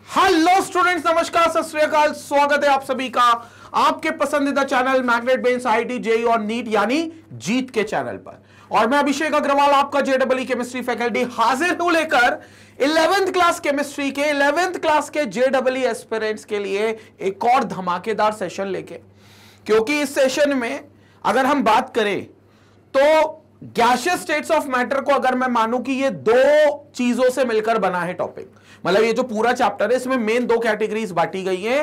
Hello students, नमस्कार, सत श्री अकाल। स्वागत है आप सभी का आपके पसंदीदा चैनल मैग्नेट बेन्स आईआईटी जेईई और नीट यानी जीत के चैनल पर। और मैं अभिषेक अग्रवाल, आपका जेईई केमिस्ट्री फैकल्टी, हाजिर हूं लेकर 11th क्लास केमिस्ट्री के 11th क्लास के जेईई एस्पिरेंट्स के लिए एक और धमाकेदार सेशन लेके। क्योंकि इस सेशन में अगर हम बात करें तो गैसियस स्टेट्स ऑफ मैटर को अगर मैं मानूं कि ये दो चीजों से मिलकर बना है टॉपिक, मतलब ये जो पूरा चैप्टर है इसमें मेन दो कैटेगरीज बांटी गई है।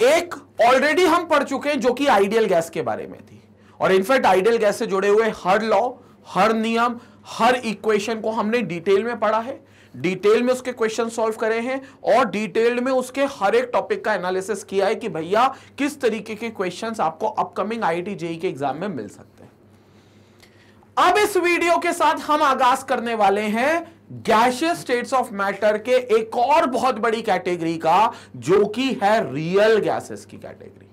एक ऑलरेडी हम पढ़ चुके हैं जो कि आइडियल गैस के बारे में थी, और इनफैक्ट आइडियल गैस से जुड़े हुए हर लॉ, हर नियम, हर इक्वेशन को हमने डिटेल में पढ़ा है, डिटेल में उसके क्वेश्चन सॉल्व करे हैं और डिटेल में उसके हर एक टॉपिक का एनालिसिस किया है कि भैया किस तरीके के क्वेश्चंस आपको अपकमिंग आईआईटी जेईई के एग्जाम में मिल सकते हैं। अब इस वीडियो के साथ हम आगाज करने वाले हैं गैसियस स्टेट्स ऑफ मैटर के एक और बहुत बड़ी कैटेगरी का, जो कि है रियल गैसेस की कैटेगरी।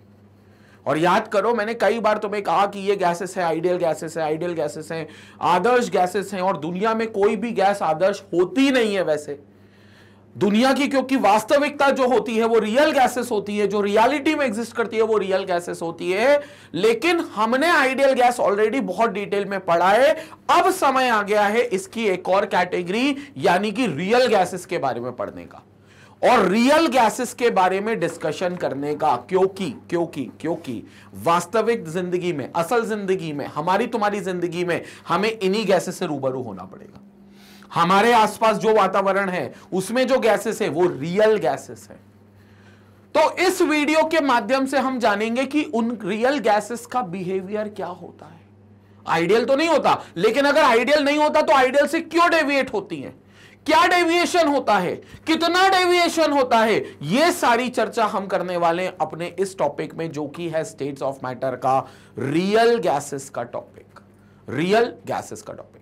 और याद करो, मैंने कई बार तुम्हें कहा कि ये गैसेस है, आइडियल गैसेस है, आइडियल गैसेस हैं, आदर्श गैसेस हैं, और दुनिया में कोई भी गैस आदर्श होती नहीं है। वैसे दुनिया की, क्योंकि वास्तविकता जो होती है वो रियल गैसेस होती है, जो रियलिटी में एग्जिस्ट करती है वो रियल गैसेस होती है। लेकिन हमने आइडियल गैस ऑलरेडी बहुत डिटेल में पढ़ा है। अब समय आ गया है इसकी एक और कैटेगरी यानी कि रियल गैसेस के बारे में पढ़ने का और रियल गैसेस के बारे में डिस्कशन करने का। क्योंकि वास्तविक जिंदगी में, असल जिंदगी में, हमारी तुम्हारी जिंदगी में हमें इन्हीं गैसेस से रूबरू होना पड़ेगा। हमारे आसपास जो वातावरण है उसमें जो गैसेस है वो रियल गैसेस है। तो इस वीडियो के माध्यम से हम जानेंगे कि उन रियल गैसेस का बिहेवियर क्या होता है। आइडियल तो नहीं होता, लेकिन अगर आइडियल नहीं होता तो आइडियल से क्यों डेविएट होती हैं, क्या डेविएशन होता है, कितना डेविएशन होता है, यह सारी चर्चा हम करने वाले हैं अपने इस टॉपिक में, जो कि है स्टेट्स ऑफ मैटर का रियल गैसेस का टॉपिक। रियल गैसेस का टॉपिक।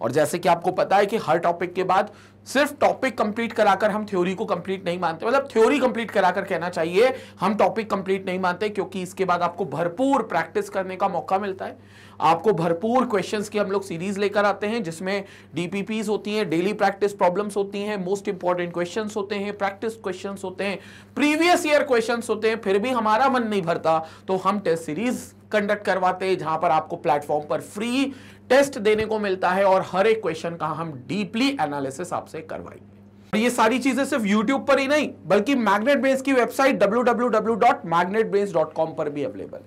और जैसे कि आपको पता है कि हर टॉपिक के बाद सिर्फ टॉपिक कंप्लीट कराकर हम थ्योरी को कंप्लीट नहीं मानते, मतलब थ्योरी कंप्लीट कराकर कहना चाहिए, हम टॉपिक कंप्लीट नहीं मानते, क्योंकि इसके बाद आपको भरपूर प्रैक्टिस करने का मौका मिलता है। आपको भरपूर क्वेश्चंस की हम लोग सीरीज लेकर आते हैं, जिसमें डीपीपीज होती हैं, डेली प्रैक्टिस प्रॉब्लम्स होती हैं, मोस्ट इंपॉर्टेंट क्वेश्चंस होते हैं, प्रैक्टिस क्वेश्चंस होते हैं, प्रीवियस ईयर क्वेश्चंस होते हैं। फिर भी हमारा मन नहीं भरता तो हम टेस्ट सीरीज कंडक्ट करवाते हैं, जहां पर आपको प्लेटफॉर्म पर फ्री टेस्ट देने को मिलता है और हर एक क्वेश्चन का हम डीपली एनालिसिस आपसे करवाएंगे। ये सारी चीजें सिर्फ YouTube पर ही नहीं, बल्कि मैग्नेट बेन्स की वेबसाइट www.magnetbens.com पर भी अवेलेबल है।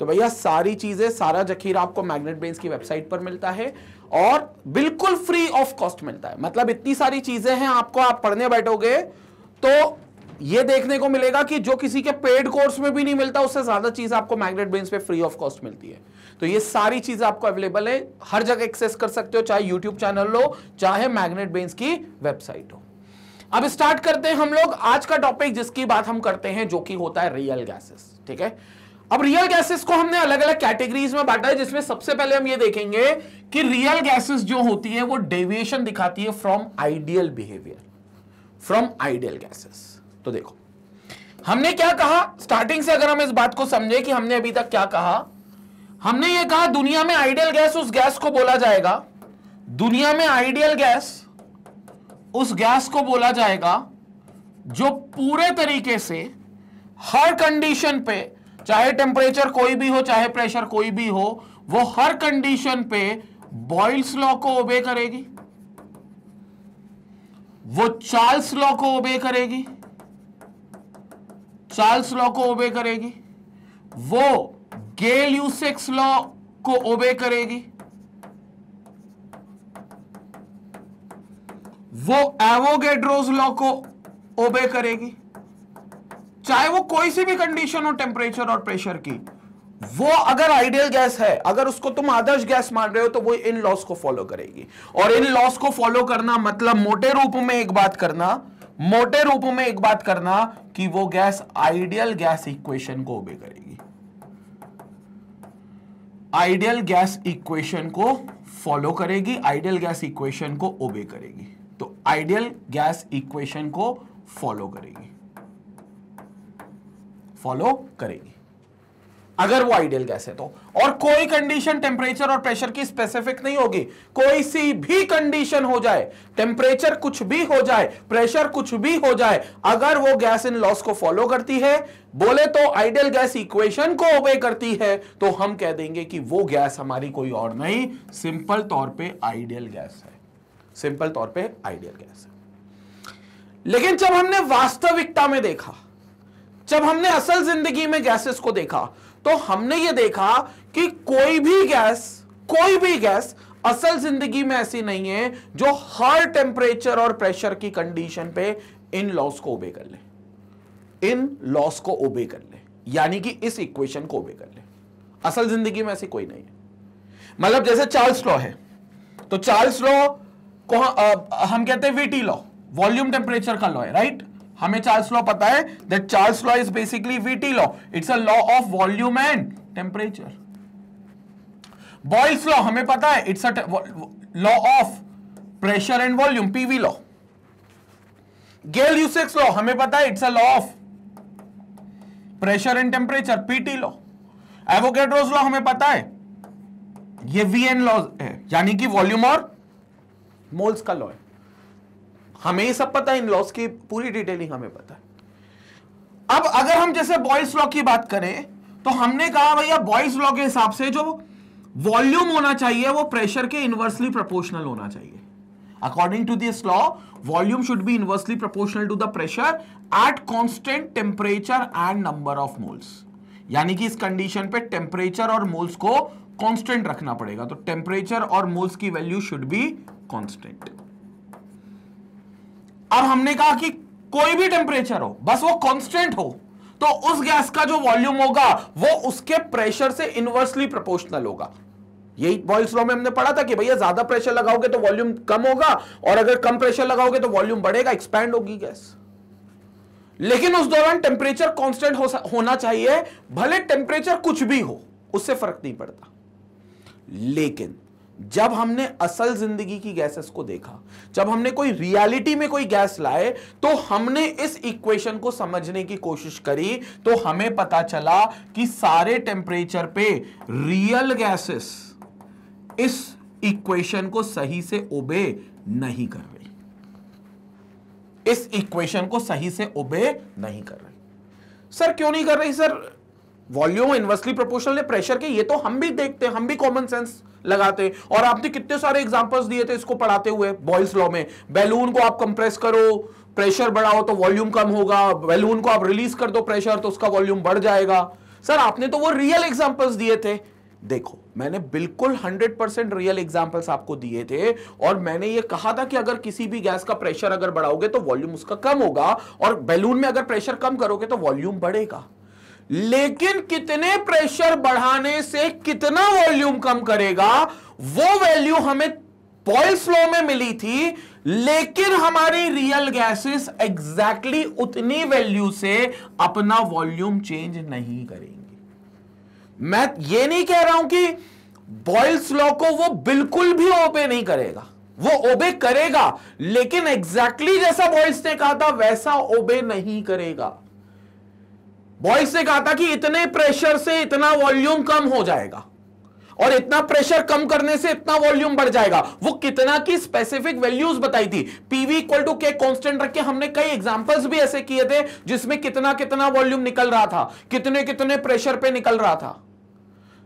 तो भैया सारी चीजें, सारा जखीरा आपको मैग्नेट बेन्स की वेबसाइट पर मिलता है और बिल्कुल फ्री ऑफ कॉस्ट मिलता है। मतलब इतनी सारी चीजें हैं, आपको आप पढ़ने बैठोगे तो ये देखने को मिलेगा कि जो किसी के पेड कोर्स में भी नहीं मिलता, उससे ज्यादा चीज आपको मैग्नेट बेन्स पे फ्री ऑफ कॉस्ट मिलती है। तो ये सारी चीजें आपको अवेलेबल है, हर जगह एक्सेस कर सकते हो, चाहे YouTube चैनल लो, चाहे मैग्नेट बेन्स की वेबसाइट हो। अब स्टार्ट करते हैं हम लोग आज का टॉपिक, जिसकी बात हम करते हैं, जो कि होता है रियल गैसेस। ठीक है, अब रियल गैसेस को हमने अलग अलग कैटेगरीज में बांटा है, जिसमें सबसे पहले हम ये देखेंगे कि रियल गैसेस जो होती है वो डेविएशन दिखाती है from ideal behaviour, from ideal gases. तो देखो हमने क्या कहा स्टार्टिंग से, अगर हम इस बात को समझे कि हमने अभी तक क्या कहा, हमने ये कहा दुनिया में आइडियल गैस उस गैस को बोला जाएगा, दुनिया में आइडियल गैस उस गैस को बोला जाएगा जो पूरे तरीके से हर कंडीशन पे, चाहे टेम्परेचर कोई भी हो, चाहे प्रेशर कोई भी हो, वो हर कंडीशन पे बॉयल्स लॉ को ओबे करेगी, वो चार्ल्स लॉ को ओबे करेगी, चार्ल्स लॉ को ओबे करेगी, वो गेल-यूसेक्स लॉ को ओबे करेगी, वो एवोगैड्रोस लॉ को ओबे करेगी, चाहे वो कोई सी भी कंडीशन हो टेम्परेचर और प्रेशर की। वो अगर आइडियल गैस है, अगर उसको तुम आदर्श गैस मान रहे हो, तो वो इन लॉस को फॉलो करेगी। और इन लॉस को फॉलो करना मतलब मोटे रूप में एक बात करना, मोटे रूप में एक बात करना कि वो गैस आइडियल गैस इक्वेशन को ओबे करेगी, आइडियल गैस इक्वेशन को फॉलो करेगी, आइडियल गैस इक्वेशन को ओबे करेगी। तो आइडियल गैस इक्वेशन को फॉलो करेगी, फॉलो करेगी। अगर वो आइडियल गैस है तो। और कोई कंडीशन टेम्परेचर और प्रेशर की स्पेसिफिक नहीं होगी, कोई सी भी कंडीशन हो जाए, टेम्परेचर कुछ भी हो जाए, प्रेशर कुछ भी हो जाए, अगर वो गैस इन लॉस को फॉलो करती है, बोले तो आइडियल गैस इक्वेशन को ओबे करती है, तो हम कह देंगे कि वो गैस हमारी कोई और नहीं, सिंपल तौर पे आइडियल गैस है, सिंपल तौर पे आइडियल गैस है। लेकिन जब हमने वास्तविकता में देखा, जब हमने असल जिंदगी में गैसेस को देखा, तो हमने ये देखा कि कोई भी गैस असल जिंदगी में ऐसी नहीं है जो हर टेम्परेचर और प्रेशर की कंडीशन पे इन लॉस को ओबे कर ले, इन लॉस को ओबे कर ले, यानी कि इस इक्वेशन को ओबे कर ले। असल जिंदगी में ऐसी कोई नहीं है। मतलब जैसे चार्ल्स लॉ है, तो चार्ल्स लॉ को हम कहते हैं वीटी लॉ, वॉल्यूम टेम्परेचर का लॉ है, राइट। हमें चार्ल्स लॉ पता है that Charles law is basically VT law, it's a law of volume and temperature. Boyle's law हमें पता है, it's a law of pressure and volume, PV law. Gay Lussac's law हमें पता है, it's a law of pressure and temperature, PT law. Avogadro's law हमें पता है, ये वीएन लॉ है, यानी कि वॉल्यूम और मोल्स का लॉ है। हमें ये सब पता है, इन लॉस की पूरी डिटेलिंग हमें पता है। अब अगर हम जैसे बॉयल्स लॉ की बात करें, तो हमने कहा भैया बॉयल्स लॉ के हिसाब से जो वॉल्यूम होना चाहिए वो प्रेशर के इनवर्सली प्रोपोर्शनल होना चाहिए। According to this law, volume should be inversely proportional to the pressure at constant temperature and number of moles. यानी कि इस कंडीशन पे टेम्परेचर और मोल्स को कांस्टेंट रखना पड़ेगा, तो टेम्परेचर और मोल्स की वैल्यू शुड बी कांस्टेंट। अब हमने कहा कि कोई भी टेम्परेचर हो, बस वो कांस्टेंट हो, तो उस गैस का जो वॉल्यूम होगा वो उसके प्रेशर से इनवर्सली प्रोपोर्शनल होगा। यही बॉयल्स लॉ में हमने पढ़ा था कि भैया ज्यादा प्रेशर लगाओगे तो वॉल्यूम कम होगा, और अगर कम प्रेशर लगाओगे तो वॉल्यूम बढ़ेगा, एक्सपैंड होगी गैस। लेकिन उस दौरान टेम्परेचर कांस्टेंट होना चाहिए, भले टेम्परेचर कुछ भी हो, उससे फर्क नहीं पड़ता। लेकिन जब हमने असल जिंदगी की गैसेस को देखा, जब हमने कोई रियलिटी में कोई गैस लाए, तो हमने इस इक्वेशन को समझने की कोशिश करी, तो हमें पता चला कि सारे टेम्परेचर पे रियल गैसेस इस इक्वेशन को सही से ओबे नहीं कर रही, इस इक्वेशन को सही से ओबे नहीं कर रही। सर क्यों नहीं कर रही? सर वॉल्यूम इनवर्सली प्रोपोर्शनल है प्रेशर के, ये तो हम भी देखते हैं, हम भी कॉमन सेंस लगाते हैं, और आपने कितने सारे एग्जांपल्स दिए थे इसको पढ़ाते हुए बॉयल्स लॉ में। बैलून को आप कंप्रेस करो, प्रेशर बढ़ाओ तो वॉल्यूम कम होगा, बैलून को आप रिलीज कर दो प्रेशर तो उसका वॉल्यूम बढ़ जाएगा। सर आपने तो वो रियल एग्जांपल्स दिए थे। देखो मैंने बिल्कुल 100% रियल एग्जांपल्स आपको दिए थे, और मैंने ये कहा था कि अगर किसी भी गैस का प्रेशर अगर बढ़ाओगे तो वॉल्यूम उसका कम होगा, और बैलून में अगर प्रेशर कम करोगे तो वॉल्यूम बढ़ेगा। लेकिन कितने प्रेशर बढ़ाने से कितना वॉल्यूम कम करेगा, वो वैल्यू हमें बॉयल्स लॉ में मिली थी, लेकिन हमारी रियल गैसेस एग्जैक्टली उतनी वैल्यू से अपना वॉल्यूम चेंज नहीं करेंगी। मैं ये नहीं कह रहा हूं कि बॉयल्स लॉ को वो बिल्कुल भी ओबे नहीं करेगा, वो ओबे करेगा, लेकिन एग्जैक्टली जैसा बॉयल्स ने कहा था वैसा ओबे नहीं करेगा। बॉयल्स ने कहा था कि इतने प्रेशर से इतना वॉल्यूम कम हो जाएगा, और इतना प्रेशर कम करने से इतना वॉल्यूम बढ़ जाएगा। वो कितना की स्पेसिफिक वैल्यूज बताई थी, पीवी इक्वल टू के कांस्टेंट रख के हमने कई एग्जांपल्स भी ऐसे किए थे जिसमें कितना कितना वॉल्यूम निकल रहा था, कितने कितने प्रेशर पे निकल रहा था।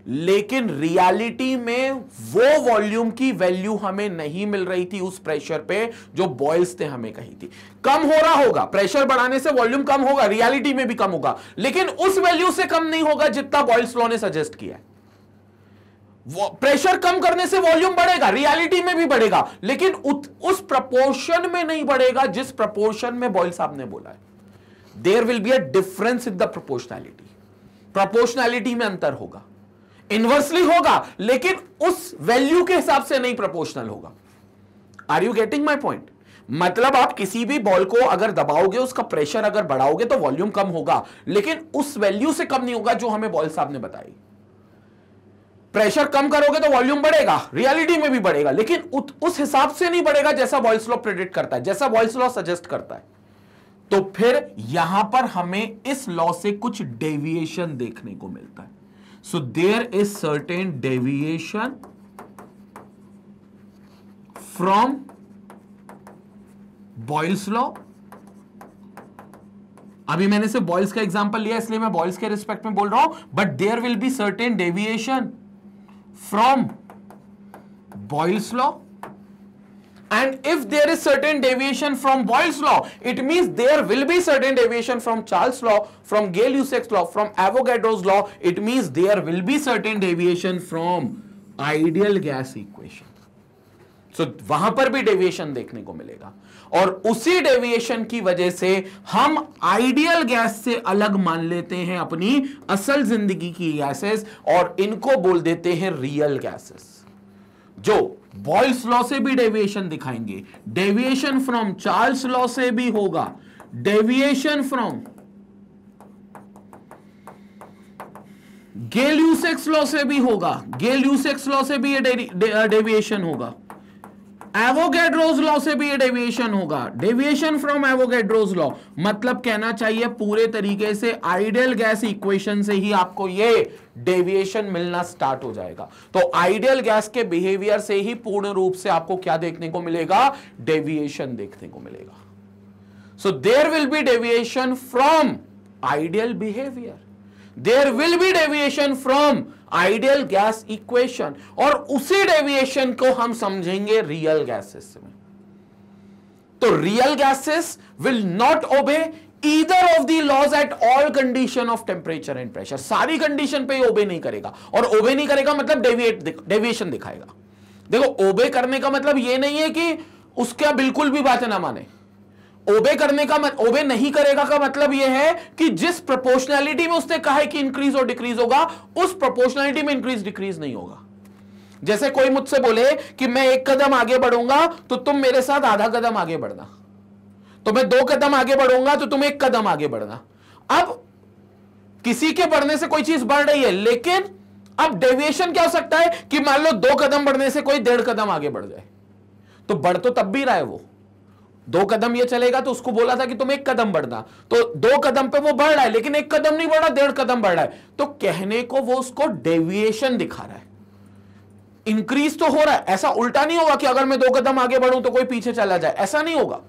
लेकिन रियलिटी में वो वॉल्यूम की वैल्यू हमें नहीं मिल रही थी उस प्रेशर पे जो बॉयल्स ने हमें कही थी। कम हो रहा होगा, प्रेशर बढ़ाने से वॉल्यूम कम होगा, रियलिटी में भी कम होगा, लेकिन उस वैल्यू से कम नहीं होगा जितना बॉयल्स लॉ ने सजेस्ट किया है। प्रेशर कम करने से वॉल्यूम बढ़ेगा, रियलिटी में भी बढ़ेगा, लेकिन उस प्रपोर्शन में नहीं बढ़ेगा जिस प्रपोर्शन में बॉयल साहब ने बोला है। There will be a difference in the proportionality, proportionality में अंतर होगा, इनवर्सली होगा, लेकिन उस वैल्यू के हिसाब से नहीं प्रोपोर्शनल होगा। Are you getting my point? मतलब आप किसी भी बॉल को अगर दबाओगे, उसका प्रेशर अगर बढ़ाओगे तो वॉल्यूम कम होगा, लेकिन उस वैल्यू से कम नहीं होगा जो हमें बॉयल साहब ने बताई। प्रेशर कम करोगे तो वॉल्यूम बढ़ेगा, रियलिटी में भी बढ़ेगा, लेकिन उस हिसाब से नहीं बढ़ेगा जैसा बॉयल्स लॉ प्रेडिक्ट करता है, जैसा बॉयल्स लॉ सजेस्ट करता है। तो फिर यहां पर हमें इस लॉ से कुछ डेविएशन देखने को मिलता है। So there is certain deviation from Boyle's law. अभी मैंने सिर्फ बॉयल्स का एग्जांपल लिया इसलिए मैं बॉयल्स के रिस्पेक्ट में बोल रहा हूं, but there will be certain deviation from Boyle's law. And if there is certain deviation from Boyle's law, it means there will be certain deviation from Charles' law, from Gay-Lussac's law, from Avogadro's law. It means there will be certain deviation from ideal gas equation. So वहां पर भी deviation देखने को मिलेगा और उसी deviation की वजह से हम आइडियल गैस से अलग मान लेते हैं अपनी असल जिंदगी की गैसेस और इनको बोल देते हैं रियल गैसेस, जो बॉयल्स लॉ से भी डेविएशन दिखाएंगे, डेविएशन फ्रॉम चार्ल्स लॉ से भी होगा, डेविएशन फ्रॉम गे-ल्यूसेक्स लॉ से भी होगा, गे-ल्यूसेक्स लॉ से भी ये डेविएशन होगा, एवोगैड्रोज लॉ से भी ये डेविएशन होगा, डेविएशन फ्रॉम एवोगैड्रोज लॉ. मतलब कहना चाहिए पूरे तरीके से आइडियल गैस इक्वेशन से ही आपको ये डेविएशन मिलना स्टार्ट हो जाएगा. तो आइडियल गैस के बिहेवियर से ही पूर्ण रूप से आपको क्या देखने को मिलेगा, डेविएशन देखने को मिलेगा. So there will be deviation from ideal behaviour, there will be deviation from ideal gas equation और उसी डेविएशन को हम समझेंगे रियल गैसेस में. तो real gases will not obey either of the laws at all condition of temperature and pressure. सारी condition पे obey नहीं करेगा और ओबे नहीं करेगा मतलब डेविएशन दिखाएगा. देखो ओबे करने का मतलब यह नहीं है कि उसका बिल्कुल भी बात ना माने. ओबे करने का ओबे नहीं करेगा का मतलब यह है कि जिस प्रोपोर्शनैलिटी में उसने कहा है कि इंक्रीज और डिक्रीज होगा उस प्रोपोर्शनैलिटी में इंक्रीज डिक्रीज नहीं होगा. जैसे कोई मुझसे बोले कि मैं 1 कदम आगे बढ़ूंगा तो तुम मेरे साथ आधा कदम आगे बढ़ना, तो मैं 2 कदम आगे बढ़ूंगा तो तुम 1 कदम आगे बढ़ना. अब किसी के बढ़ने से कोई चीज बढ़ रही है, लेकिन अब डेविएशन क्या हो सकता है कि मान लो 2 कदम बढ़ने से कोई 1.5 कदम आगे बढ़ जाए, तो बढ़ तो तब भी रहा है वो. 2 कदम ये चलेगा तो उसको बोला था कि तुम 1 कदम बढ़ना, तो 2 कदम पे वो बढ़ रहा है लेकिन 1 कदम नहीं बढ़ रहा, 1.5 कदम बढ़ रहा है. तो कहने को वो उसको डेविएशन दिखा रहा है, इंक्रीज तो हो रहा है. ऐसा उल्टा नहीं होगा कि अगर मैं 2 कदम आगे बढ़ूं तो कोई पीछे चला जाए, ऐसा नहीं होगा.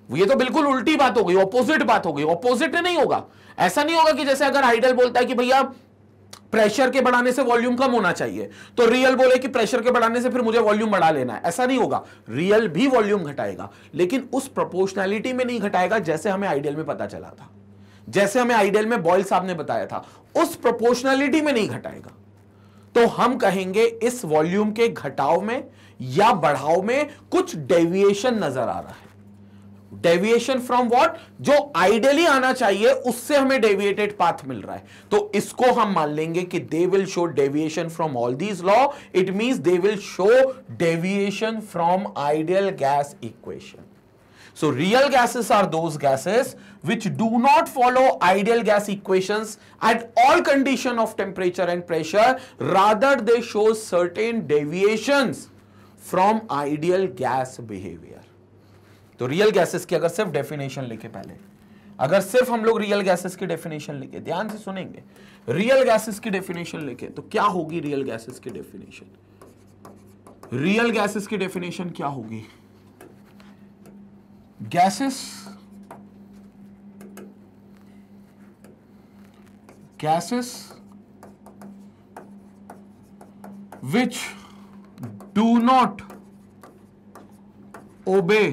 ये तो बिल्कुल उल्टी बात हो गई, ऑपोजिट बात हो गई. ऑपोजिट नहीं होगा. ऐसा नहीं होगा कि जैसे अगर आइडियल बोलता है कि भैया प्रेशर के बढ़ाने से वॉल्यूम कम होना चाहिए, तो रियल बोले कि प्रेशर के बढ़ाने से फिर मुझे वॉल्यूम बढ़ा लेना है. ऐसा नहीं होगा. रियल भी वॉल्यूम घटाएगा लेकिन उस प्रोपोर्शनैलिटी में नहीं घटाएगा जैसे हमें आइडियल में पता चला था, जैसे हमें आइडियल में बॉयल साहब ने बताया था, उस प्रोपोर्शनैलिटी में नहीं घटाएगा. तो हम कहेंगे इस वॉल्यूम के घटाव में या बढ़ाव में कुछ डेविएशन नजर आ रहा है. डेविएशन फ्रॉम व्हाट, जो आइडियली आना चाहिए उससे हमें डेविएटेड पाथ मिल रहा है. तो इसको हम मान लेंगे कि they will show deviation from all these law. It means they will show deviation from ideal gas equation. So real gases are those gases which do not follow ideal gas equations at all condition of temperature and pressure. Rather they show certain deviations from ideal gas behavior. तो real gases की अगर सिर्फ definition लिखे, पहले अगर सिर्फ हम लोग रियल गैसेस की डेफिनेशन लिखे, ध्यान से सुनेंगे, रियल गैसेस की डेफिनेशन लिखे तो क्या होगी रियल गैसेस की डेफिनेशन. रियल गैसेस की डेफिनेशन क्या होगी. Gases which do not obey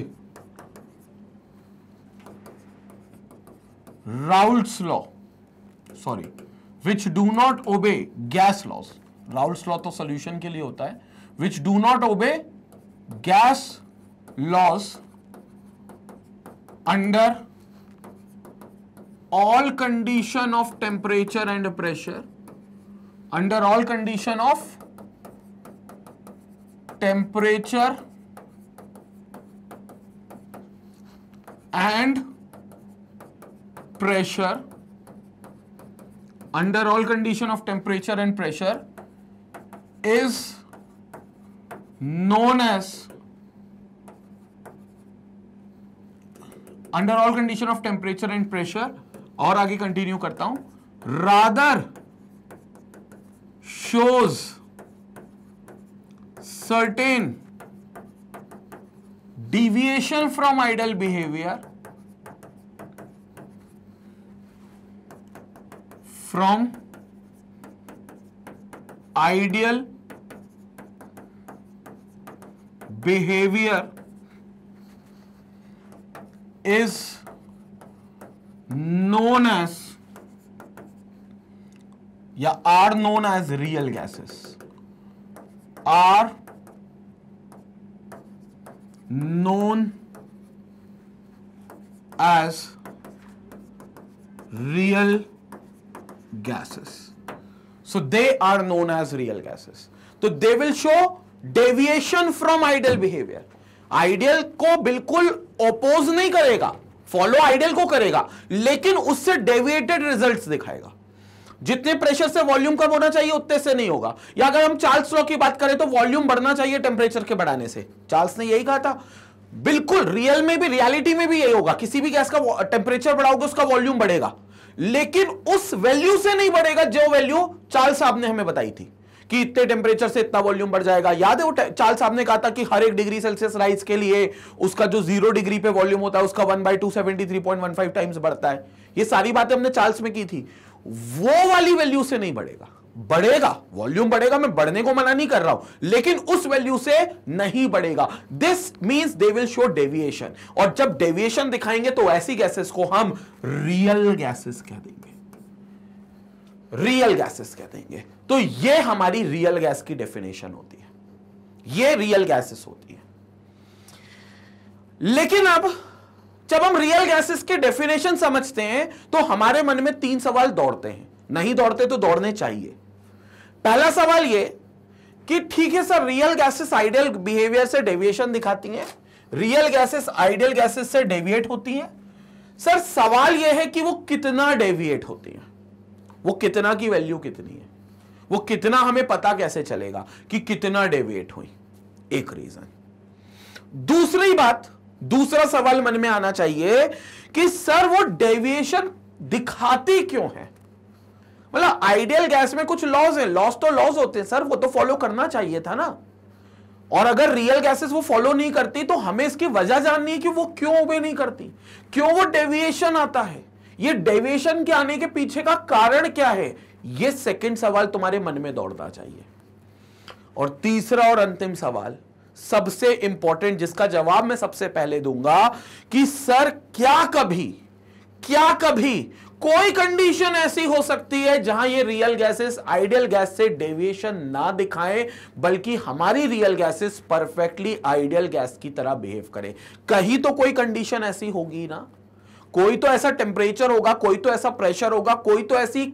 Raoult's law, which do not obey gas laws. Raoult's law तो solution के लिए होता है. which do not obey gas laws under all condition of temperature and pressure, under all condition of temperature and pressure, under all condition of temperature and pressure is known as, under all condition of temperature and pressure, और आगे continue करता हूं, rather shows certain deviation from ideal behavior is known as या are known as real gases, are known as real gases. So they are known as real gases. तो they will show deviation from ideal behavior. Ideal को बिल्कुल oppose नहीं करेगा, follow ideal को करेगा, लेकिन उससे डेविएटेड रिजल्ट्स दिखाएगा। जितने प्रेशर से वॉल्यूम कम होना चाहिए उतने से नहीं होगा। या अगर हम चार्ल्स लॉ की बात करें तो वॉल्यूम बढ़ना चाहिए टेम्परेचर के बढ़ाने से, चार्ल्स ने यही कहा था। बिल्कुल रियल में भी, रियलिटी में भी यही होगा। किसी भी गैस का टेम्परेचर बढ़ाओगे उसका वॉल्यूम बढ़ेगा, लेकिन उस वैल्यू से नहीं बढ़ेगा जो वैल्यू चार्ल्स साहब ने हमें बताई थी कि इतने टेम्परेचर से इतना वॉल्यूम बढ़ जाएगा। याद है वो चार्ल्स साहब ने कहा था कि हर 1 डिग्री सेल्सियस राइज के लिए उसका जो 0 डिग्री पे वॉल्यूम होता है उसका 1/273.15 टाइम्स बढ़ता है। ये सारी बातें हमने चार्ल्स में की थी। वो वाली वैल्यू से नहीं बढ़ेगा, बढ़ेगा वॉल्यूम बढ़ेगा, मैं बढ़ने को मना नहीं कर रहा हूं, लेकिन उस वैल्यू से नहीं बढ़ेगा। This means they will show deviation, और जब डेविएशन दिखाएंगे तो ऐसी गैसेस को हम रियल गैसेस कह देंगे, रियल गैसेस कह देंगे। तो ये हमारी रियल गैस की डेफिनेशन होती है, ये रियल गैसेस होती है। लेकिन अब जब हम रियल गैसेस के डेफिनेशन समझते हैं तो हमारे मन में 3 सवाल दौड़ते हैं, नहीं दौड़ते तो दौड़ने चाहिए। पहला सवाल ये कि ठीक है sir, real gases ideal behaviour से डेविएशन दिखाती हैं, रियल गैसेस आइडियल गैसेस से डेविएट होती हैं। सर सवाल यह है कि वो कितना डेविएट होती हैं, वो कितना की वैल्यू कितनी है, वो कितना हमें पता कैसे चलेगा कि कितना डेविएट हुई। एक रीजन। दूसरी बात, दूसरा सवाल मन में आना चाहिए कि सर वो डेविएशन दिखाती क्यों है। मतलब आइडियल गैस में कुछ लॉज हैं, लॉज तो लॉज होते हैं सर, वो तो फॉलो करना चाहिए था ना। और अगर रियल गैसेस वो फॉलो नहीं करती तो हमें इसकी वजह जाननी है कि वो क्यों ओबे नहीं करती, क्यों वो डेविएशन आता है, ये डेविएशन के आने के पीछे का कारण क्या है। ये सेकंड सवाल तुम्हारे मन में दौड़ना चाहिए। और तीसरा और अंतिम सवाल सबसे इंपॉर्टेंट, जिसका जवाब मैं सबसे पहले दूंगा कि सर क्या कभी कोई कंडीशन ऐसी हो सकती है जहां ये रियल गैसेस आइडियल गैस से डेविएशन ना दिखाएं, बल्कि हमारी real gases perfectly ideal gas की तरह बिहेव करें। कहीं तो कोई कंडीशन ऐसी होगी ना, कोई तो ऐसा टेम्परेचर होगा, कोई तो ऐसा प्रेशर होगा, कोई तो ऐसी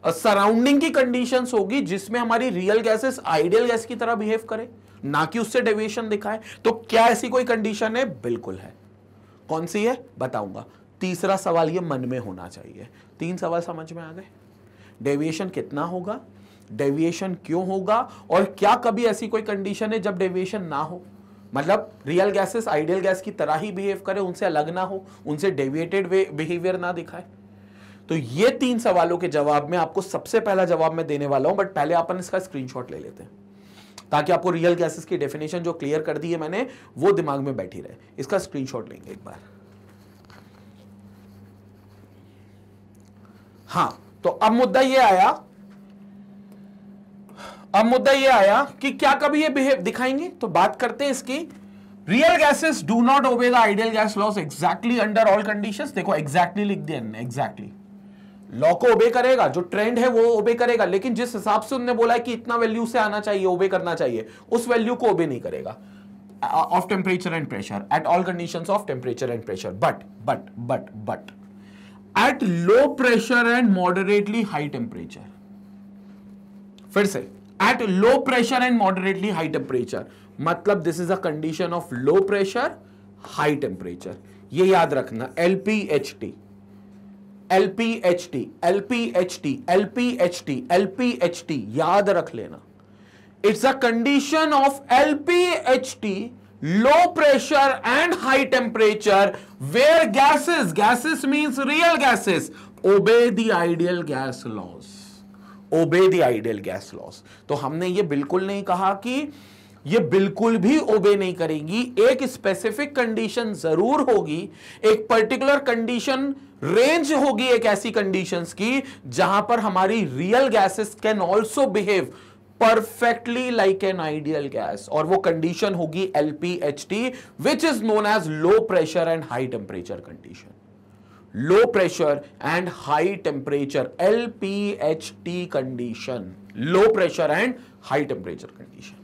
सराउंडिंग की कंडीशंस होगी जिसमें हमारी रियल गैसेस आइडियल गैस की तरह बिहेव करे, ना कि उससे डेविएशन दिखाए। तो क्या ऐसी कोई कंडीशन है? बिल्कुल है। कौन सी है बताऊंगा। तीसरा सवाल ये मन में होना चाहिए। 3 सवाल समझ में आ गए। डेविएशन कितना होगा, डेविएशन क्यों होगा, और क्या कभी ऐसी कोई कंडीशन है जब डेविएशन ना हो, मतलब रियल गैसेस आइडियल गैस की तरह ही बिहेव करे, उनसे अलग ना हो, उनसे डेविएटेड बिहेवियर ना दिखाए। तो ये 3 सवालों के जवाब में आपको सबसे पहला जवाब मैं देने वाला हूं, बट पहले अपन इसका स्क्रीनशॉट ले लेते हैं ताकि आपको रियल गैसेस की डेफिनेशन जो क्लियर कर दी है मैंने वो दिमाग में बैठी रहे। इसका स्क्रीनशॉट लेंगे एक बार। हां, तो अब मुद्दा ये आया कि क्या कभी ये बिहेव दिखाएंगे। तो बात करते हैं इसकी। Real gases do not obey the ideal gas loss exactly under all conditions. देखो एग्जैक्टली लिख दिया, एग्जैक्टली लॉ को ओबे करेगा, जो ट्रेंड है वो ओबे करेगा, लेकिन जिस हिसाब से उन्होंने बोला है कि इतना वैल्यू से आना चाहिए, ओबे करना चाहिए, उस वैल्यू को ओबे नहीं करेगा of temperature and pressure at all conditions of temperature and pressure. But at low pressure and moderately high temperature. फिर से, at low pressure and moderately high temperature, मतलब this is a condition of low pressure high temperature. ये याद रखना, LPHT याद रख लेना। It's a condition of LPHT, low pressure and high temperature, where gases means real gases obey the ideal gas laws, obey the ideal gas loss. तो हमने ये बिल्कुल नहीं कहा कि ये बिल्कुल भी ओबे नहीं करेंगी, एक स्पेसिफिक कंडीशन जरूर होगी, एक पर्टिकुलर कंडीशन रेंज होगी एक ऐसी कंडीशंस की जहां पर हमारी real gases can also behave perfectly like an ideal gas, और वो कंडीशन होगी LPHT, which is known as low pressure and high temperature condition. Low pressure and high temperature, LPHT condition, low pressure and high temperature condition.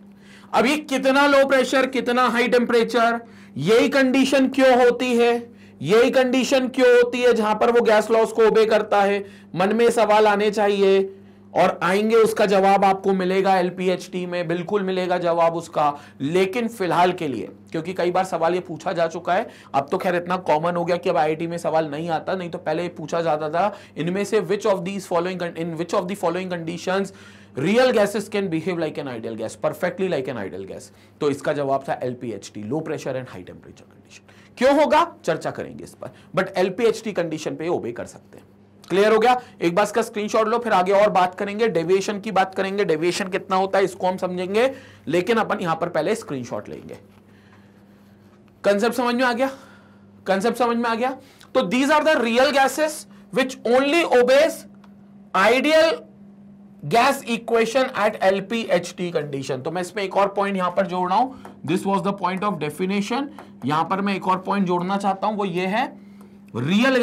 अब ये कितना low pressure कितना high temperature, यही condition क्यों होती है, यही कंडीशन क्यों होती है जहां पर वो गैस लॉस को ओबे करता है? मन में सवाल आने चाहिए और आएंगे, उसका जवाब आपको मिलेगा LPHT में, बिल्कुल मिलेगा जवाब उसका। लेकिन फिलहाल के लिए, क्योंकि कई बार सवाल ये पूछा जा चुका है, अब तो खैर इतना कॉमन हो गया कि अब IIT में सवाल नहीं आता, नहीं तो पहले ये पूछा जाता था इनमें से which of the following conditions real gases can behave like an ideal gas, perfectly like an ideal gas. तो इसका जवाब था LPHT, low pressure and high temperature condition. क्यों होगा चर्चा करेंगे इस पर, बट LPHT कंडीशन पे ओबे कर सकते हैं। क्लियर हो गया? एक बार इसका स्क्रीनशॉट लो, फिर आगे और बात करेंगे, डेविएशन की बात करेंगे, डेविएशन कितना होता है इसको हम समझेंगे, लेकिन अपन यहां पर पहले स्क्रीनशॉट लेंगे। कंसेप्ट समझ में आ गया? कंसेप्ट समझ में आ गया? तो these are the real gases which only obeys ideal gas equation at LPHT condition. तो मैं इसमें एक और पॉइंट यहां पर जोड़ रहा हूं, this was the point of definition. यहां पर मैं एक और पॉइंट जोड़ना चाहता हूं, वो ये है real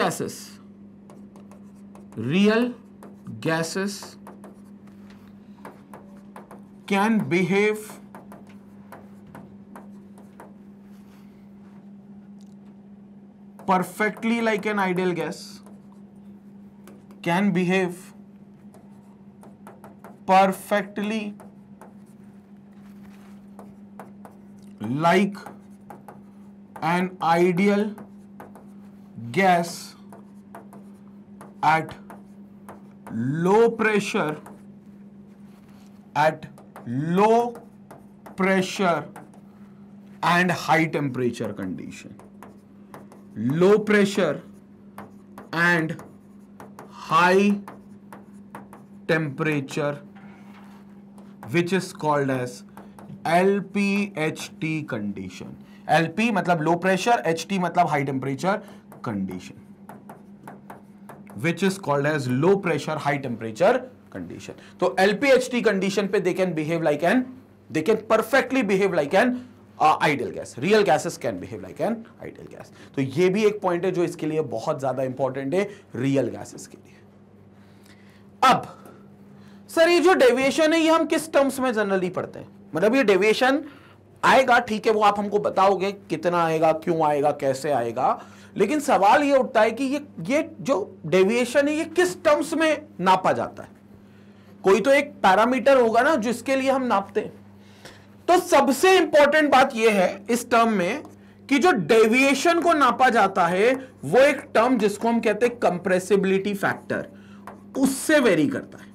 gases can behave perfectly like an ideal gas, can behave perfectly like an ideal gas at low pressure and high temperature condition. Low pressure and high temperature, which is called as LPHT condition. LP मतलब low pressure, HT मतलब high temperature condition, which is called as low pressure high temperature condition. तो LPHT condition पे they can perfectly behave like an ideal gas. Real gases can behave like an ideal gas. तो ये भी एक point है जो इसके लिए बहुत ज्यादा इंपॉर्टेंट है, रियल गैसेस के लिए। अब सर ये जो डेविएशन है ये हम किस टर्म्स में जनरली पढ़ते हैं? मतलब ये डेविएशन आएगा, ठीक है, वो आप हमको बताओगे कितना आएगा, क्यों आएगा, कैसे आएगा, लेकिन सवाल ये उठता है कि ये जो डेविएशन है ये किस टर्म्स में नापा जाता है? कोई तो एक पैरामीटर होगा ना जिसके लिए हम नापते हैं। तो सबसे इंपॉर्टेंट बात यह है इस टर्म में कि जो डेविएशन को नापा जाता है वो एक टर्म जिसको हम कहते हैं कंप्रेसिबिलिटी फैक्टर, उससे वेरी करता है।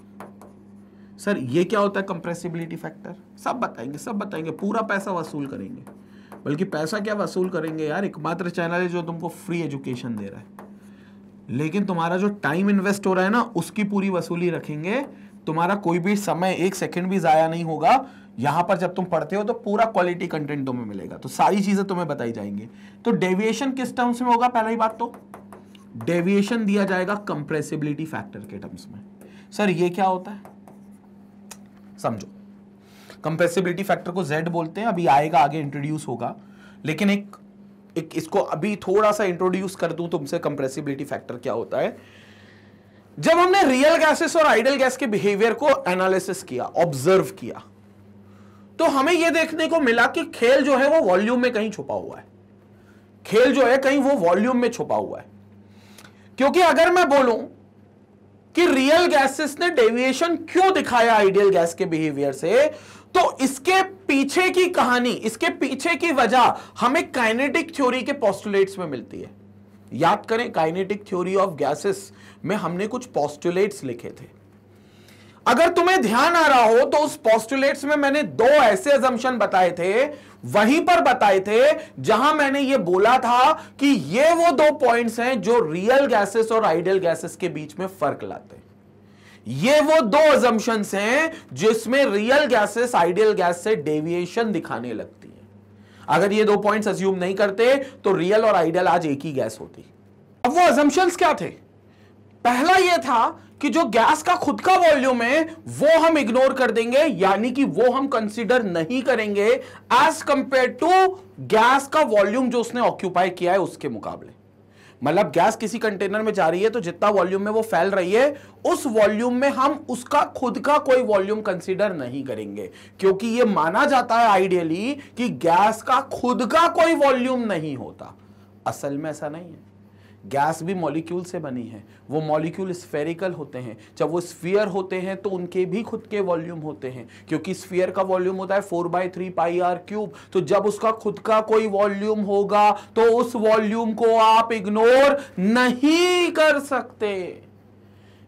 सर ये क्या होता है कंप्रेसिबिलिटी फैक्टर? सब बताएंगे, पूरा पैसा वसूल करेंगे, बल्कि पैसा क्या वसूल करेंगे यार, एकमात्र चैनल है जो तुमको फ्री एजुकेशन दे रहा है, लेकिन तुम्हारा जो टाइम इन्वेस्ट हो रहा है ना उसकी पूरी वसूली रखेंगे। तुम्हारा कोई भी समय, एक सेकंड भी जाया नहीं होगा। यहां पर जब तुम पढ़ते हो तो पूरा क्वालिटी कंटेंट तुम्हें मिलेगा, तो सारी चीजें तुम्हें बताई जाएंगी। तो डेविएशन किस टर्म्स में होगा? पहली बात तो डेविएशन दिया जाएगा कंप्रेसिबिलिटी फैक्टर के टर्म्स में। सर ये क्या होता है समझो, कंप्रेसिबिलिटी फैक्टर को Z बोलते हैं, अभी आएगा आगे इंट्रोड्यूस होगा, लेकिन एक इसको अभी थोड़ा सा इंट्रोड्यूस कर दूं तुमसे, कंप्रेसिबिलिटी फैक्टर क्या होता है। जब हमने रियल गैसेस और आइडियल गैस के बिहेवियर को एनालिसिस किया, ऑब्जर्व किया, तो हमें यह देखने को मिला कि खेल जो है वो वॉल्यूम में कहीं छुपा हुआ है। खेल जो है कहीं वो वॉल्यूम में छुपा हुआ है, क्योंकि अगर मैं बोलूं कि रियल गैसेस ने डेविएशन क्यों दिखाया आइडियल गैस के बिहेवियर से, तो इसके पीछे की कहानी, इसके पीछे की वजह हमें काइनेटिक थ्योरी के पोस्टुलेट्स में मिलती है। याद करें, काइनेटिक थ्योरी ऑफ गैसेस में हमने कुछ पोस्टुलेट्स लिखे थे। अगर तुम्हें ध्यान आ रहा हो तो उस पोस्टुलेट्स में मैंने दो ऐसे असम्पशन बताए थे, वहीं पर बताए थे जहां मैंने यह बोला था कि ये वो दो पॉइंट्स हैं जो रियल गैसेस और आइडियल गैसेस के बीच में फर्क लाते हैं। ये वो दो अजम्पशंस हैं जिसमें रियल गैसेस आइडियल गैस से डेविएशन दिखाने लगती है। अगर ये दो पॉइंट्स अज्यूम नहीं करते तो रियल और आइडियल आज एक ही गैस होती। अब वो अजम्पशंस क्या थे? पहला ये था कि जो गैस का खुद का वॉल्यूम है वो हम इग्नोर कर देंगे, यानी कि वो हम कंसीडर नहीं करेंगे एज कंपेयर टू गैस का वॉल्यूम जो उसने ऑक्यूपाई किया है उसके मुकाबले। मतलब गैस किसी कंटेनर में जा रही है तो जितना वॉल्यूम में वो फैल रही है उस वॉल्यूम में हम उसका खुद का कोई वॉल्यूम कंसीडर नहीं करेंगे, क्योंकि ये माना जाता है आइडियली कि गैस का खुद का कोई वॉल्यूम नहीं होता। असल में ऐसा नहीं है। गैस भी मॉलिक्यूल से बनी है, वो मॉलिक्यूल स्फेरिकल होते हैं। जब वो स्फीयर होते हैं तो उनके भी खुद के वॉल्यूम होते हैं, क्योंकि स्फीयर का वॉल्यूम होता है 4/3 πr³। तो जब उसका खुद का कोई वॉल्यूम होगा तो उस वॉल्यूम को आप इग्नोर नहीं कर सकते।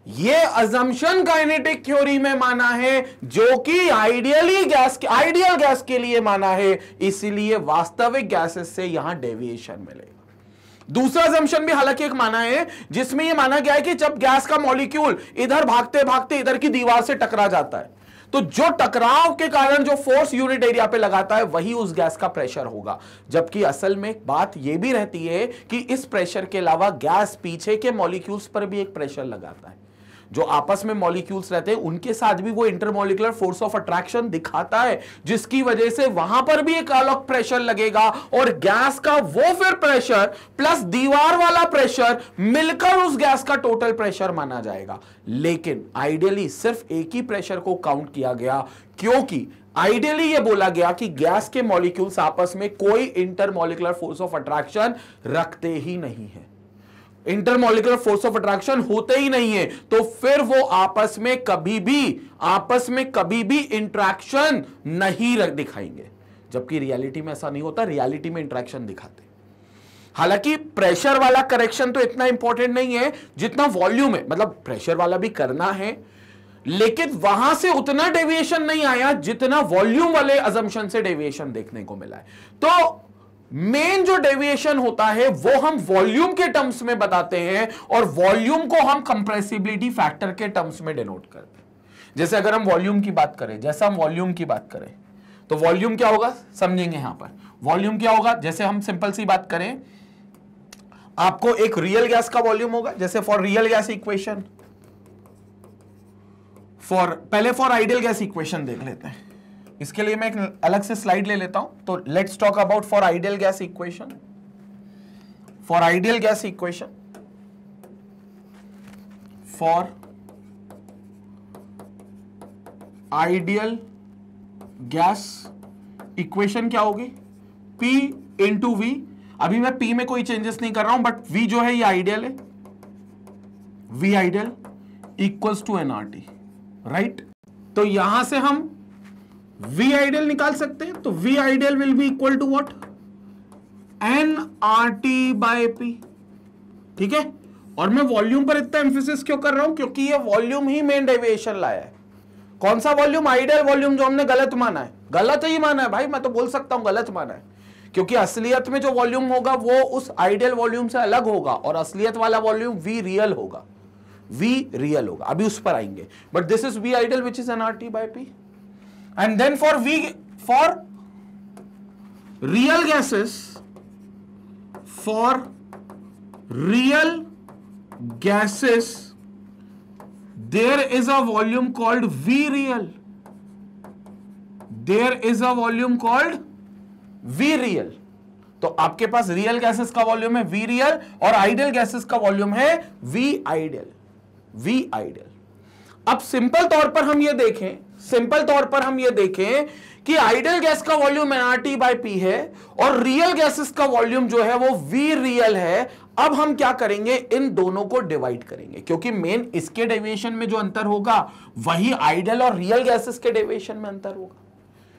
ये अजम्पशन काइनेटिक थ्योरी में माना है, जो कि आइडियल गैस के लिए माना है, इसीलिए वास्तविक गैसेस से यहां डेविएशन मिलेगा। दूसरा अजम्पशन भी हालांकि एक माना है जिसमें यह माना गया है कि जब गैस का मॉलिक्यूल इधर भागते भागते इधर की दीवार से टकरा जाता है तो जो टकराव के कारण जो फोर्स यूनिट एरिया पे लगाता है वही उस गैस का प्रेशर होगा। जबकि असल में बात यह भी रहती है कि इस प्रेशर के अलावा गैस पीछे के मॉलिक्यूल्स पर भी एक प्रेशर लगाता है। जो आपस में मॉलिक्यूल्स रहते हैं उनके साथ भी वो इंटरमॉलिक्यूलर फोर्स ऑफ अट्रैक्शन दिखाता है, जिसकी वजह से वहां पर भी एक अलग प्रेशर लगेगा और गैस का वो फिर प्रेशर प्लस दीवार वाला प्रेशर मिलकर उस गैस का टोटल प्रेशर माना जाएगा। लेकिन आइडियली सिर्फ एक ही प्रेशर को काउंट किया गया, क्योंकि आइडियली यह बोला गया कि गैस के मॉलिक्यूल्स आपस में कोई इंटरमॉलिक्यूलर फोर्स ऑफ अट्रैक्शन रखते ही नहीं है। इंटरमॉलिक्यूलर फोर्स ऑफ अट्रैक्शन होते ही नहीं है तो फिर वो आपस में कभी भी इंटरेक्शन नहीं दिखाएंगे। जबकि रियलिटी में ऐसा नहीं होता, रियलिटी में इंटरेक्शन दिखाते। हालांकि प्रेशर वाला करेक्शन तो इतना इंपॉर्टेंट नहीं है जितना वॉल्यूम है, मतलब प्रेशर वाला भी करना है लेकिन वहां से उतना डेविएशन नहीं आया जितना वॉल्यूम वाले अजम्पशन से डेविएशन देखने को मिला है। तो मेन जो डेविएशन होता है वो हम वॉल्यूम के टर्म्स में बताते हैं और वॉल्यूम को हम कंप्रेसिबिलिटी फैक्टर के टर्म्स में डिनोट करते हैं। जैसे अगर हम वॉल्यूम की बात करें, तो वॉल्यूम क्या होगा समझेंगे। यहां पर वॉल्यूम क्या होगा, जैसे हम सिंपल सी बात करें, आपको एक रियल गैस का वॉल्यूम होगा। जैसे फॉर रियल गैस इक्वेशन, पहले फॉर आइडियल गैस इक्वेशन देख लेते हैं। इसके लिए मैं एक अलग से स्लाइड ले लेता हूं। तो let's talk about for ideal gas equation. For ideal gas equation क्या होगी, P इंटू V। अभी मैं P में कोई चेंजेस नहीं कर रहा हूं, बट V जो है ये आइडियल है, V ideal equals to nRT, right. तो यहां से हम V आइडियल निकाल सकते हैं। तो V ideal will be equal to what, nRT by P, ठीक है। और मैं वॉल्यूम पर इतना एम्फेसिस क्यों कर रहा हूं, क्योंकि ये वॉल्यूम ही मेन डेविएशन लाया है। कौन सा वॉल्यूम, आइडियल वॉल्यूम, जो हमने गलत माना है। गलत ही माना है भाई, मैं तो बोल सकता हूं गलत माना है, क्योंकि असलियत में जो वॉल्यूम होगा वो उस आइडियल वॉल्यूम से अलग होगा और असलियत वाला वॉल्यूम V रियल होगा, अभी उस पर आएंगे। But this is V ideal which is nRT by P। And then for real gases, there is a volume called V real. तो आपके पास रियल गैसेस का वॉल्यूम है V रियल और आइडियल गैसेस का वॉल्यूम है V आइडियल। अब simple तौर पर हम ये देखें कि आइडियल गैस का वॉल्यूम nRT बाय P है और रियल गैसेस का वॉल्यूम जो है वो V रियल है। अब हम क्या करेंगे, इन दोनों को डिवाइड करेंगे, क्योंकि मेन इसके डेविएशन में जो अंतर होगा वही आइडियल और रियल गैसेस के डेविएशन में अंतर होगा।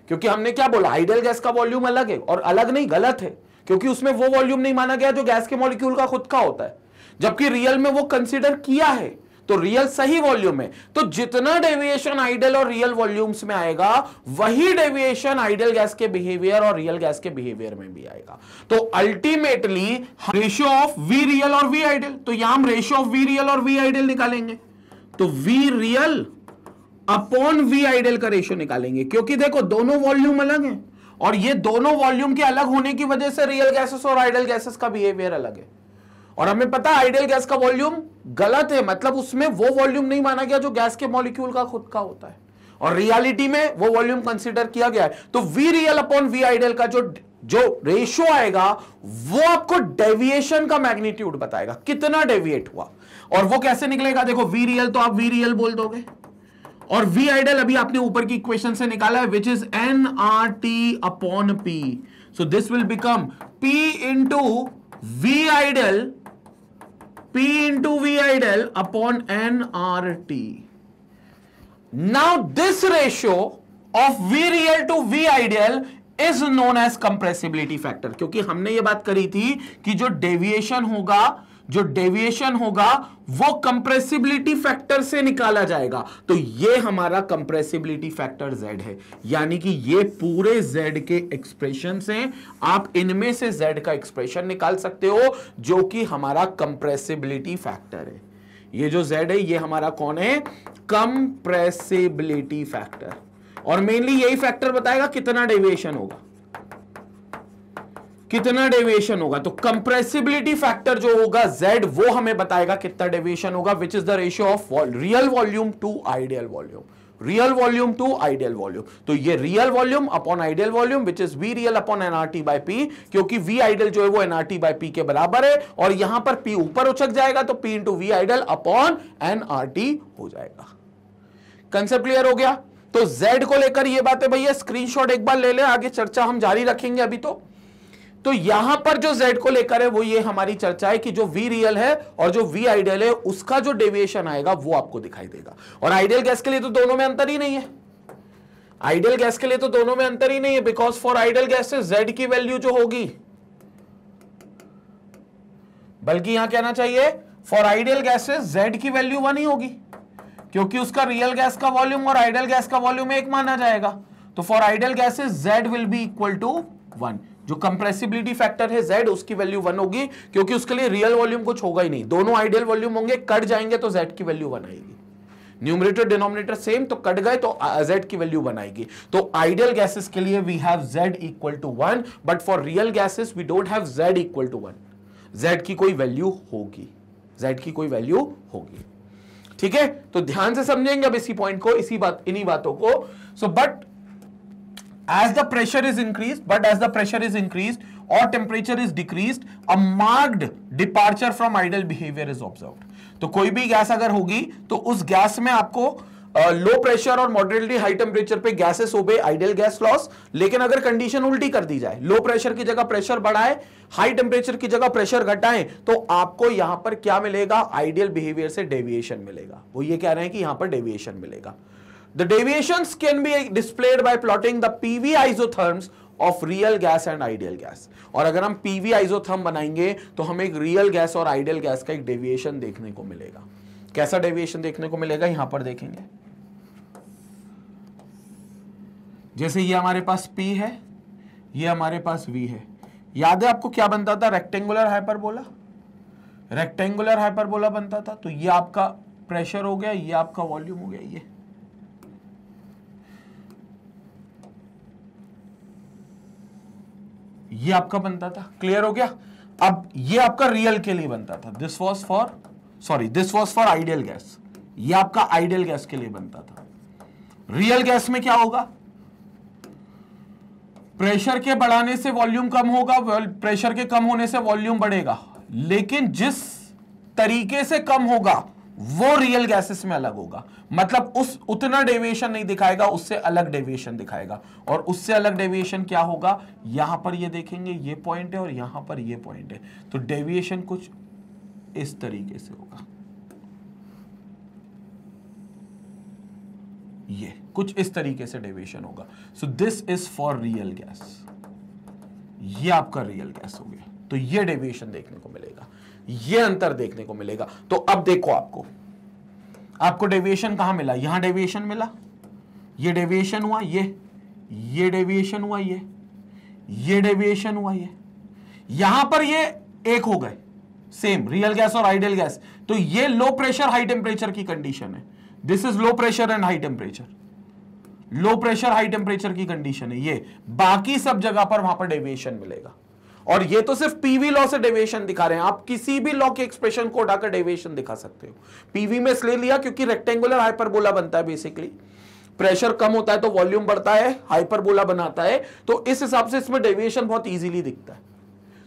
क्योंकि हमने क्या बोला, आइडियल गैस का वॉल्यूम अलग है, और अलग नहीं गलत है, क्योंकि उसमें वो वॉल्यूम नहीं माना गया जो गैस के मॉलिक्यूल का खुद का होता है, जबकि रियल में वो कंसीडर किया है, तो रियल सही वॉल्यूम है। तो जितना डेविएशन आइडियल और रियल वॉल्यूम्स में आएगा वही डेविएशन आइडियल गैस के बिहेवियर और रियल गैस के बिहेवियर में भी आएगा। तो ultimately ratio of V real और V आइडियल, तो यहां हम रेशियो ऑफ V रियल और V आइडियल निकालेंगे। तो V real upon V ideal का रेशियो निकालेंगे, क्योंकि देखो दोनों वॉल्यूम अलग हैं और ये दोनों वॉल्यूम के अलग होने की वजह से रियल गैसेस और आइडियल गैसेस का बिहेवियर अलग है। और हमें पता है आइडियल गैस का वॉल्यूम गलत है, मतलब उसमें वो वॉल्यूम नहीं माना गया जो गैस के मॉलिक्यूल का खुद का होता है, और रियलिटी में वो वॉल्यूम कंसीडर किया गया है। तो V real upon V ideal का जो रेशियो आएगा वो आपको डेविएशन का मैग्नीट्यूड बताएगा, कितना डेविएट हुआ। और वो कैसे निकलेगा, देखो वी रियल तो आप वी रियल बोल दोगे, और वी आइडियल अभी आपने ऊपर की इक्वेशन से निकाला है, which is n R T upon P. So this will become P into V ideal, P into V ideal upon n R T. Now this ratio of V real to V ideal is known as compressibility factor, क्योंकि हमने ये बात करी थी कि जो deviation होगा वो कंप्रेसिबिलिटी फैक्टर से निकाला जाएगा। तो ये हमारा कंप्रेसिबिलिटी फैक्टर Z है, यानी कि ये पूरे Z के एक्सप्रेशन से आप इनमें से Z का एक्सप्रेशन निकाल सकते हो, जो कि हमारा कंप्रेसिबिलिटी फैक्टर है। ये जो Z है ये हमारा कौन है, कंप्रेसिबिलिटी फैक्टर, और मेनली यही फैक्टर बताएगा कितना डेविएशन होगा। तो कंप्रेसिबिलिटी फैक्टर जो होगा Z, वो हमें बताएगा कितना डेविएशन होगा, which is the ratio of real volume to ideal volume. तो ये real volume upon ideal volume, which is V real upon nRT by P, क्योंकि वी आइडियल जो है वो एनआरटी बाय पी के बराबर है, और यहां पर पी ऊपर उछक जाएगा तो P into V ideal upon nRT हो जाएगा। कंसेप्ट क्लियर हो गया। तो Z को लेकर ये बातें भैया स्क्रीनशॉट एक बार ले ले, आगे चर्चा हम जारी रखेंगे अभी। तो यहां पर जो Z को लेकर है वो ये हमारी चर्चा है कि जो V रियल है और जो V आइडियल है उसका जो डेविएशन आएगा वो आपको दिखाई देगा। और आइडियल गैस के लिए तो दोनों में अंतर ही नहीं है, because for ideal gases Z की वैल्यू जो होगी, बल्कि यहां कहना चाहिए फॉर आइडियल गैसेस Z की वैल्यू 1 ही होगी, क्योंकि उसका रियल गैस का वॉल्यूम और आइडियल गैस का वॉल्यूम एक माना जाएगा। तो for ideal gases Z will be equal to 1। जो कंप्रेसिबिलिटी फैक्टर है Z, उसकी वैल्यू 1 होगी, क्योंकि उसके लिए रियल वॉल्यूम कुछ होगा ही नहीं, दोनों आइडियल वॉल्यूम होंगे, कट जाएंगे तो Z की वैल्यू 1 आएगी। न्यूमरेटर डिनोमिनेटर सेम, तो कट गए तो Z की वैल्यू 1 आएगी। तो आइडियल गैसेस के लिए we have Z equal to 1, but for real gases we don't have Z equal to 1। Z की कोई वैल्यू होगी, ठीक है। तो ध्यान से समझेंगे अब इसी पॉइंट को, इन्हीं बातों को। So but as the pressure is increased or temperature is decreased, a marked departure from ideal behavior is observed। तो कोई भी गैस अगर होगी तो उस गैस में आपको लो प्रेशर और मॉडरेटली हाई टेम्परेचर पे गैसेस ओबे आइडियल गैस लॉस, लेकिन अगर कंडीशन उल्टी कर दी जाए, लो प्रेशर की जगह प्रेशर बढ़ाए, हाई टेम्परेचर की जगह प्रेशर घटाएं, तो आपको यहां पर क्या मिलेगा, आइडियल बिहेवियर से डेविएशन मिलेगा। वो ये कह रहे हैं कि यहां पर डेविएशन मिलेगा। The deviations can be displayed by plotting the PV isotherms of real gas and ideal gas। और अगर हम PV isotherm बनाएंगे तो हमें एक रियल गैस और आइडियल गैस का एक डेविएशन देखने को मिलेगा। कैसा डेविएशन देखने को मिलेगा, यहां पर देखेंगे। जैसे ये हमारे पास P है, ये हमारे पास V है। याद है आपको क्या बनता था, रेक्टेंगुलर हाइपरबोला बनता था। तो ये आपका प्रेशर हो गया, ये आपका वॉल्यूम हो गया, ये आपका बनता था। क्लियर हो गया। अब ये आपका रियल के लिए बनता था, this was for ideal gas, ये आपका आइडियल गैस के लिए बनता था। रियल गैस में क्या होगा, प्रेशर के बढ़ाने से वॉल्यूम कम होगा, प्रेशर के कम होने से वॉल्यूम बढ़ेगा, लेकिन जिस तरीके से कम होगा वो रियल गैसेस में अलग होगा। मतलब उतना डेविएशन नहीं दिखाएगा, उससे अलग डेविएशन दिखाएगा। और उससे अलग डेविएशन क्या होगा, यहां पर ये देखेंगे, ये पॉइंट है और यहां पर ये पॉइंट है, तो डेविएशन कुछ इस तरीके से होगा, ये कुछ इस तरीके से डेविएशन होगा। सो this is for real gas, ये आपका रियल गैस हो गया। तो ये डेविएशन देखने को मिलेगा, ये अंतर देखने को मिलेगा। तो अब देखो आपको डेविएशन कहां मिला, यहां डेविएशन मिला, ये डेविएशन हुआ, ये डेविएशन हुआ, ये डेविएशन हुआ, ये यहां पर ये एक हो गए, सेम रियल गैस और आइडियल गैस। तो ये लो प्रेशर हाई टेम्परेचर की कंडीशन है, this is low pressure and high temperature, low pressure high temperature की कंडीशन है ये। बाकी सब जगह पर वहां पर डेविएशन मिलेगा, और ये तो सिर्फ पीवी लॉ से डेविएशन दिखा रहे हैं, आप किसी भी लॉ के एक्सप्रेशन को उठाकर डेविएशन दिखा सकते हो। पीवी में इसलिए लिया क्योंकि रेक्टेंगुलर हाइपरबोला बनता है, बेसिकली प्रेशर कम होता है तो वॉल्यूम बढ़ता है, हाइपरबोला बनाता है, तो इस हिसाब से इसमें डेविएशन बहुत इजीली दिखता है।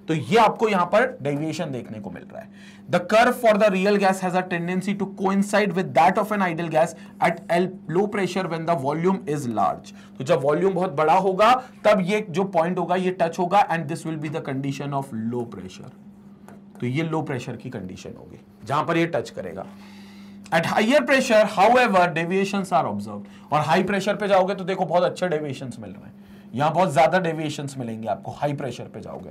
तो ये आपको यहां पर डेविएशन देखने को मिल रहा है। The curve for the real gas has a tendency to coincide with that of an ideal gas at low pressure when the volume is large. तो जब वॉल्यूम बहुत बड़ा होगा तब ये जो पॉइंट होगा ये टच होगा, and this will be the condition of low pressure. तो ये लो प्रेशर की कंडीशन होगी जहां पर ये टच करेगा। At higher pressure however deviations are observed, और हाई प्रेशर पे जाओगे तो देखो बहुत अच्छे डेविएशंस मिल रहे हैं, यहां बहुत ज्यादा डेविएशंस मिलेंगे आपको हाई प्रेशर पे जाओगे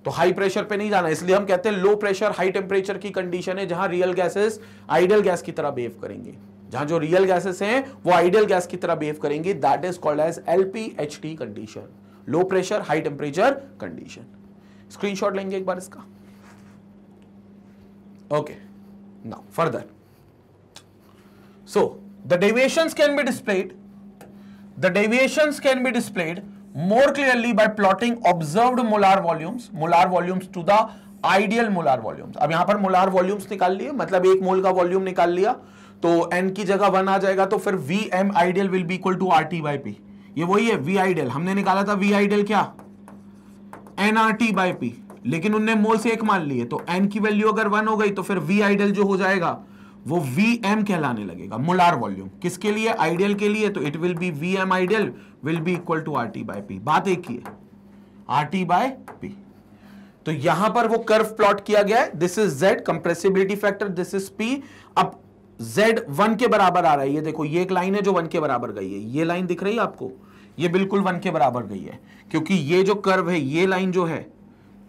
तो हाई प्रेशर पे नहीं जाना, इसलिए हम कहते हैं लो प्रेशर हाई टेम्परेचर की कंडीशन है जहां रियल गैसेस आइडियल गैस की तरह बिहेव करेंगे, जहां जो रियल गैसेस हैं वो आइडियल गैस की तरह बिहेव करेंगे, that is called as LPHT condition, low pressure high temperature condition. Screenshot लेंगे एक बार इसका। Okay, now further, so the deviations can be displayed, the deviations can be displayed more clearly by plotting observed molar volumes to the ideal molar volumes। अब यहां पर molar volumes निकाल लिए, मतलब एक मोल का वॉल्यूम निकाल लिया, तो n की जगह 1 आ जाएगा, तो फिर Vm ideal will be equal to RT by P। ये वही है V ideal, हमने निकाला था V ideal क्या, nRT by P, लेकिन उनने मोल से एक मान लिए, तो n की वैल्यू अगर 1 हो गई तो फिर V ideal जो हो जाएगा वो Vm कहलाने लगेगा, मोलार वॉल्यूम। किसके लिए, आइडियल के लिए, तो it will be Vm ideal will be equal to RT by P। बात एक ही है, RT बाय P। तो यहां पर वो कर्व प्लॉट किया गया है, this is Z compressibility factor, this is P। अब Z 1 के बराबर आ रहा है, ये देखो ये एक लाइन है जो 1 के बराबर गई है, ये लाइन दिख रही है आपको, ये बिल्कुल 1 के बराबर गई है, क्योंकि ये जो कर्व है, ये लाइन जो है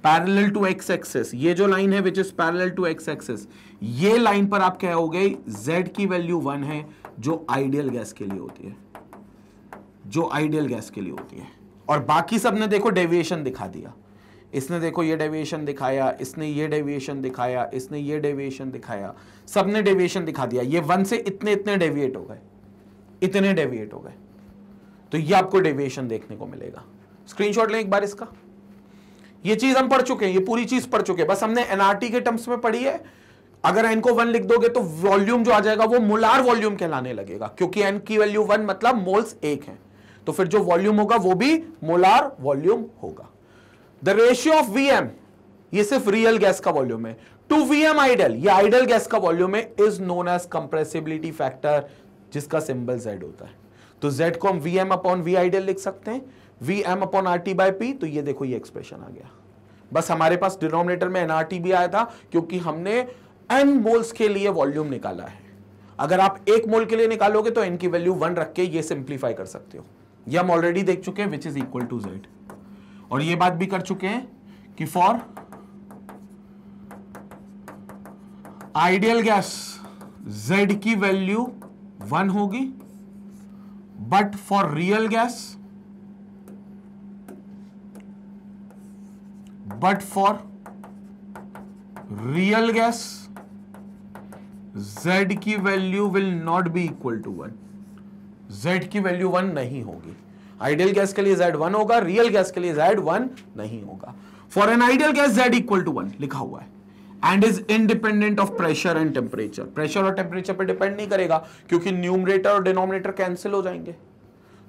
पैरेलल टू एक्स एक्सिस, ये जो लाइन है which is parallel to X axis, ये लाइन पर आप कहोगे Z की वैल्यू 1 है, जो आइडियल गैस के लिए होती है, जो आइडियल गैस के लिए होती है। और बाकी सब ने देखो डेविएशन दिखा दिया, इसने देखो ये डेविएशन दिखाया, इसने ये डेविएशन दिखाया, इसने ये डेविएशन दिखाया, सबने डेविएशन दिखा दिया, ये 1 से इतने इतने डेविएट हो गए, इतने डेविएट हो गए, तो ये आपको डेविएशन देखने को मिलेगा। स्क्रीनशॉट लें एक बार इसका। ये चीज हम पढ़ चुके हैं, ये पूरी चीज पढ़ चुके हैं, बस हमने एनआरटी के टर्म्स में पढ़ी है। अगर एन को 1 लिख दोगे तो वॉल्यूम जो आ जाएगा वो मोलार वॉल्यूम कहलाने लगेगा, क्योंकि एन की वैल्यू 1 मतलब मोल्स 1 है, तो फिर जो वॉल्यूम होगा वो भी मोलार वॉल्यूम होगा। द रेशियो ऑफ Vm, ये सिर्फ रियल गैस का वॉल्यूम है, टू Vm आइडियल, ये आइडियल गैस का वॉल्यूम है, is known as compressibility factor, जिसका सिंबल Z होता है। तो Z को हम Vm अपॉन V आइडियल लिख सकते हैं, Vm upon RT by P। तो ये देखो ये एक्सप्रेशन आ गया, बस हमारे पास डिनोमिनेटर में nRT भी आया था क्योंकि हमने n मोल्स के लिए वॉल्यूम निकाला है। अगर आप 1 मोल के लिए निकालोगे तो n की वैल्यू 1 रख के ये सिंप्लीफाई कर सकते हो, ये हम ऑलरेडी देख चुके हैं, which is equal to Z। और ये बात भी कर चुके हैं कि फॉर आइडियल गैस Z की वैल्यू 1 होगी, but for real gas, but for real gas Z की value will not be equal to 1, Z की वैल्यू 1 नहीं होगी। आइडियल गैस के लिए Z 1 होगा, रियल गैस के लिए Z 1 नहीं होगा। For an ideal gas Z equal to 1 लिखा हुआ है, and is independent of pressure and temperature. Pressure और टेम्परेचर पे डिपेंड नहीं करेगा क्योंकि न्यूमरेटर और डिनोमिनेटर कैंसिल हो जाएंगे।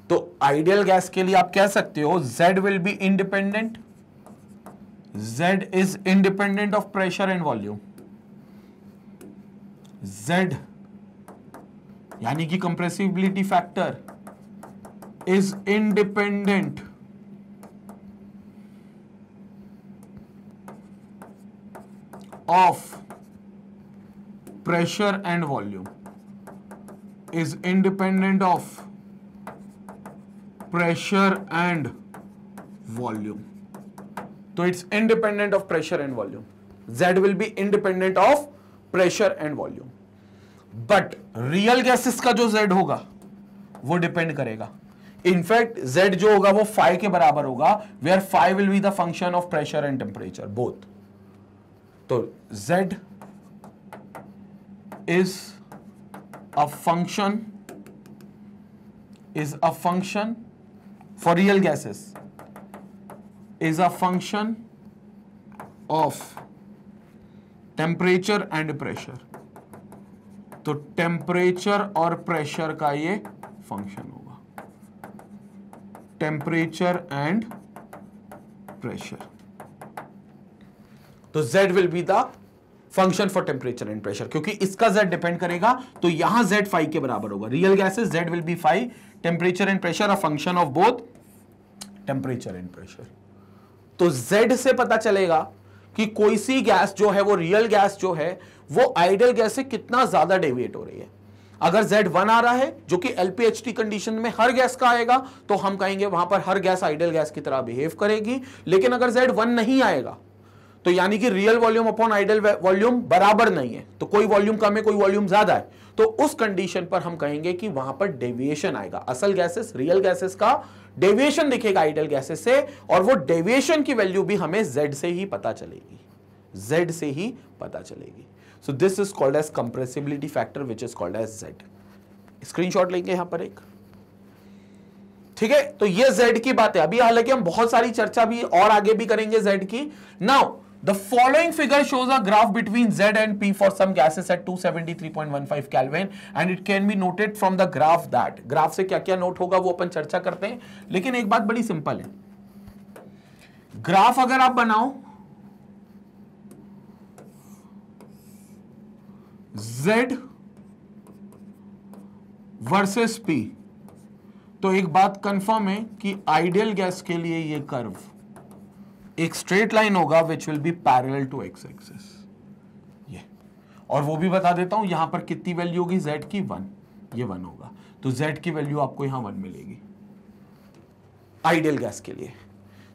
तो आइडियल गैस के लिए आप कह सकते हो Z will be independent, Z is independent of pressure and volume। Z यानी कि compressibility factor is independent of pressure and volume, is independent of pressure and volume। तो it's independent of pressure and volume, Z will be independent of pressure and volume. But real gases का जो Z होगा वो depend करेगा, in fact Z जो होगा वो phi के बराबर होगा, where phi will be the function of pressure and temperature both. तो Z is a function for real gases is a function of temperature and pressure. तो टेम्परेचर और प्रेशर का ये फंक्शन होगा, टेम्परेचर एंड प्रेशर। तो Z will be the function for temperature and pressure, क्योंकि इसका Z depend करेगा, तो यहां Z 5 के बराबर होगा। Real gases Z will B 5, temperature and pressure a function of both temperature and pressure. तो Z से पता चलेगा कि कोई सी गैस जो है, वो रियल गैस जो है, वो आइडियल गैस से कितना ज्यादा डेविएट हो रही है। अगर Z1 आ रहा है, जो कि LPHT कंडीशन में हर गैस का आएगा, तो हम कहेंगे वहां पर हर गैस आइडियल गैस की तरह बिहेव करेगी। लेकिन अगर Z1 नहीं आएगा, तो यानी कि real volume upon ideal volume बराबर नहीं है, तो कोई वॉल्यूम कम है, कोई वॉल्यूम ज्यादा है, तो उस कंडीशन पर हम कहेंगे कि वहां पर डेविएशन आएगा। असल गैसेस, रियल गैसेस का डेविएशन दिखेगा आइडियल गैसेस से, और वो डेविएशन की वैल्यू भी हमें Z से ही पता चलेगी, Z से ही पता चलेगी। So this is called as compressibility factor, which is called as Z। Screenshot लेंगे यहां पर एक, ठीक है। तो ये Z की बात है। अभी हालांकि हम बहुत सारी चर्चा भी और आगे भी करेंगे Z की। Now the following figure shows a graph between Z and P for some gases at 273.15 Kelvin and it can be noted from the graph that, graph से क्या क्या नोट होगा वो अपन चर्चा करते हैं, लेकिन एक बात बड़ी सिंपल है। ग्राफ अगर आप बनाओ Z वर्सेस P, तो एक बात कंफर्म है कि आइडियल गैस के लिए ये कर्व एक स्ट्रेट लाइन होगा which will be parallel to X axis, ये। और वो भी बता देता हूं, यहां पर कितनी वैल्यू होगी Z की, 1, ये 1 होगा, तो Z की वैल्यू आपको यहां 1 मिलेगी आइडियल गैस के लिए।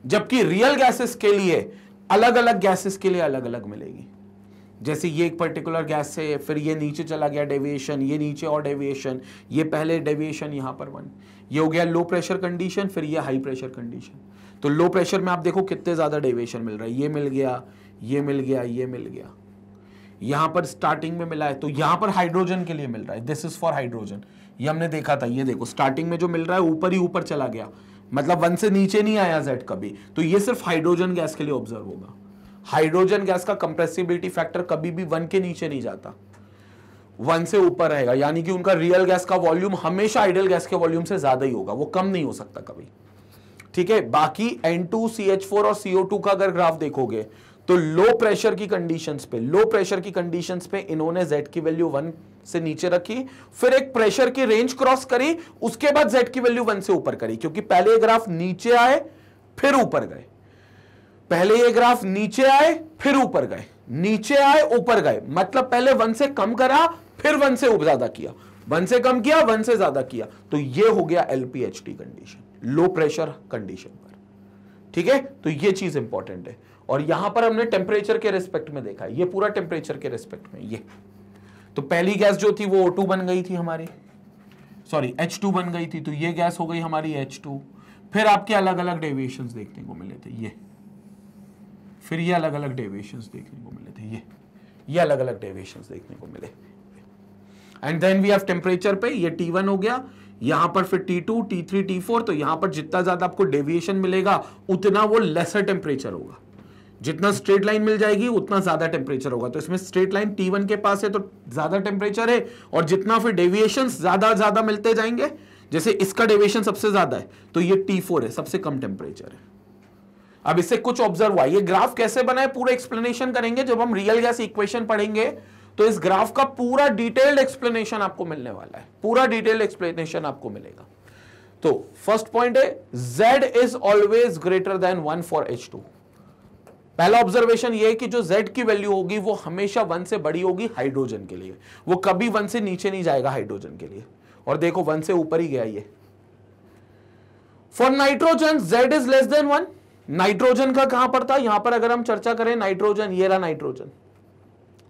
जबकि रियल गैसेस के लिए, अलग अलग गैसेस के लिए अलग अलग मिलेगी। जैसे ये एक पर्टिकुलर गैस से, फिर ये नीचे चला गया डेविएशन, ये नीचे और डेविएशन, ये पहले डेविएशन यहां पर 1, ये हो गया लो प्रेशर कंडीशन, फिर ये हाई प्रेशर कंडीशन। तो लो प्रेशर में आप देखो कितने ज्यादा डेविएशन मिल रहा है, ये मिल गया, ये मिल गया, ये मिल गया, यहां पर स्टार्टिंग में मिला है, तो यहां पर हाइड्रोजन के लिए मिल रहा है, दिस इज फॉर हाइड्रोजन। ये हमने देखा था, ये देखो स्टार्टिंग में जो मिल रहा है ऊपर ही ऊपर चला गया, मतलब 1 से नीचे नहीं आया Z कभी, तो ये सिर्फ हाइड्रोजन गैस के लिए ऑब्जर्व होगा। हाइड्रोजन गैस का कंप्रेसिबिलिटी फैक्टर कभी भी 1 के नीचे नहीं जाता, 1 से ऊपर रहेगा, यानी कि उनका रियल गैस का वॉल्यूम हमेशा आइडियल गैस के वॉल्यूम से ज्यादा ही होगा, वो कम नहीं हो सकता कभी, ठीक है। बाकी N2CH4 और CO2 का अगर ग्राफ देखोगे, तो लो प्रेशर की कंडीशंस पे इन्होंने Z की वैल्यू 1 से नीचे रखी, फिर एक प्रेशर की रेंज क्रॉस करी, उसके बाद Z की वैल्यू 1 से ऊपर करी, क्योंकि पहले ये ग्राफ नीचे आए फिर ऊपर गए, पहले ये ग्राफ नीचे आए फिर ऊपर गए, नीचे आए ऊपर गए, मतलब पहले 1 से कम करा फिर 1 से ज्यादा किया, 1 से कम किया 1 से ज्यादा किया, तो ये हो गया LPHT condition, low pressure condition पर, ठीक है। तो ये चीज इंपॉर्टेंट है, और यहां पर हमने टेम्परेचर के रिस्पेक्ट में देखा है, ये पूरा टेम्परेचर के रिस्पेक्ट में। ये तो पहली गैस जो थी वो O2 बन गई थी हमारी, सॉरी H2 बन गई थी, तो ये गैस हो गई हमारी H2, फिर आपके अलग अलग डेविएशंस देखने को मिले थे, ये, फिर ये अलग अलग डेविएशंस देखने को मिले थे, ये अलग अलग डेविएशंस देखने को मिले, and then we have temperature पे ये T1 हो गया, यहां पर फिर T2, T3, T4, तो यहां पर जितना ज्यादा आपको डेविएशन मिलेगा उतना वो लेसर टेम्परेचर होगा, जितना स्ट्रेट लाइन मिल जाएगी उतना ज्यादा टेम्परेचर होगा। तो इसमें स्ट्रेट लाइन T1 के पास है तो ज्यादा टेम्परेचर है, और जितना फिर डेविएशन ज्यादा मिलते जाएंगे, जैसे इसका डेविएशन सबसे ज्यादा है तो ये T4 है, सबसे कम टेम्परेचर है। अब इससे कुछ ऑब्जर्व हुआ, ये ग्राफ कैसे बना है पूरा एक्सप्लेनेशन करेंगे जब हम रियल गैस इक्वेशन पढ़ेंगे, तो इस ग्राफ का पूरा डिटेल्ड एक्सप्लेनेशन आपको मिलने वाला है, पूरा डिटेल्ड एक्सप्लेनेशन आपको मिलेगा। तो फर्स्ट पॉइंट है Z is always greater than 1 for H2। पहला ऑब्जर्वेशन ये है कि जो Z की वैल्यू होगी वो हमेशा 1 से बड़ी होगी हाइड्रोजन के लिए, वो कभी 1 से नीचे नहीं जाएगा हाइड्रोजन के लिए, और देखो 1 से ऊपर ही गया ये। For nitrogen Z is less than 1, nitrogen का कहां पर था, यहां पर अगर हम चर्चा करें नाइट्रोजन, ये रहा नाइट्रोजन,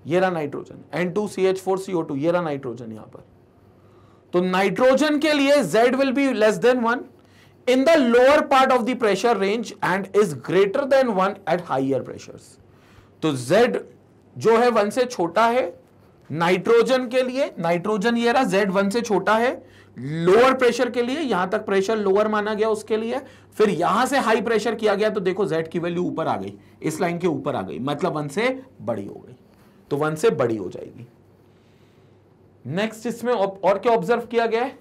ये रहा नाइट्रोजन, N2CH4CO2, ये रहा नाइट्रोजन यहां पर, तो नाइट्रोजन के लिए Z will be less than 1 in the lower part of the pressure range and is greater than 1 at higher pressures। तो Z जो है 1 से छोटा है। नाइट्रोजन के लिए नाइट्रोजन ये रहा Z1 से छोटा है। लोअर प्रेशर के लिए यहां तक प्रेशर लोअर माना गया उसके लिए, फिर यहां से हाई प्रेशर किया गया तो देखो Z की वैल्यू ऊपर आ गई, इस लाइन के ऊपर आ गई, मतलब 1 से बड़ी हो गई, तो 1 से बड़ी हो जाएगी। नेक्स्ट इसमें और क्या ऑब्जर्व किया गया है?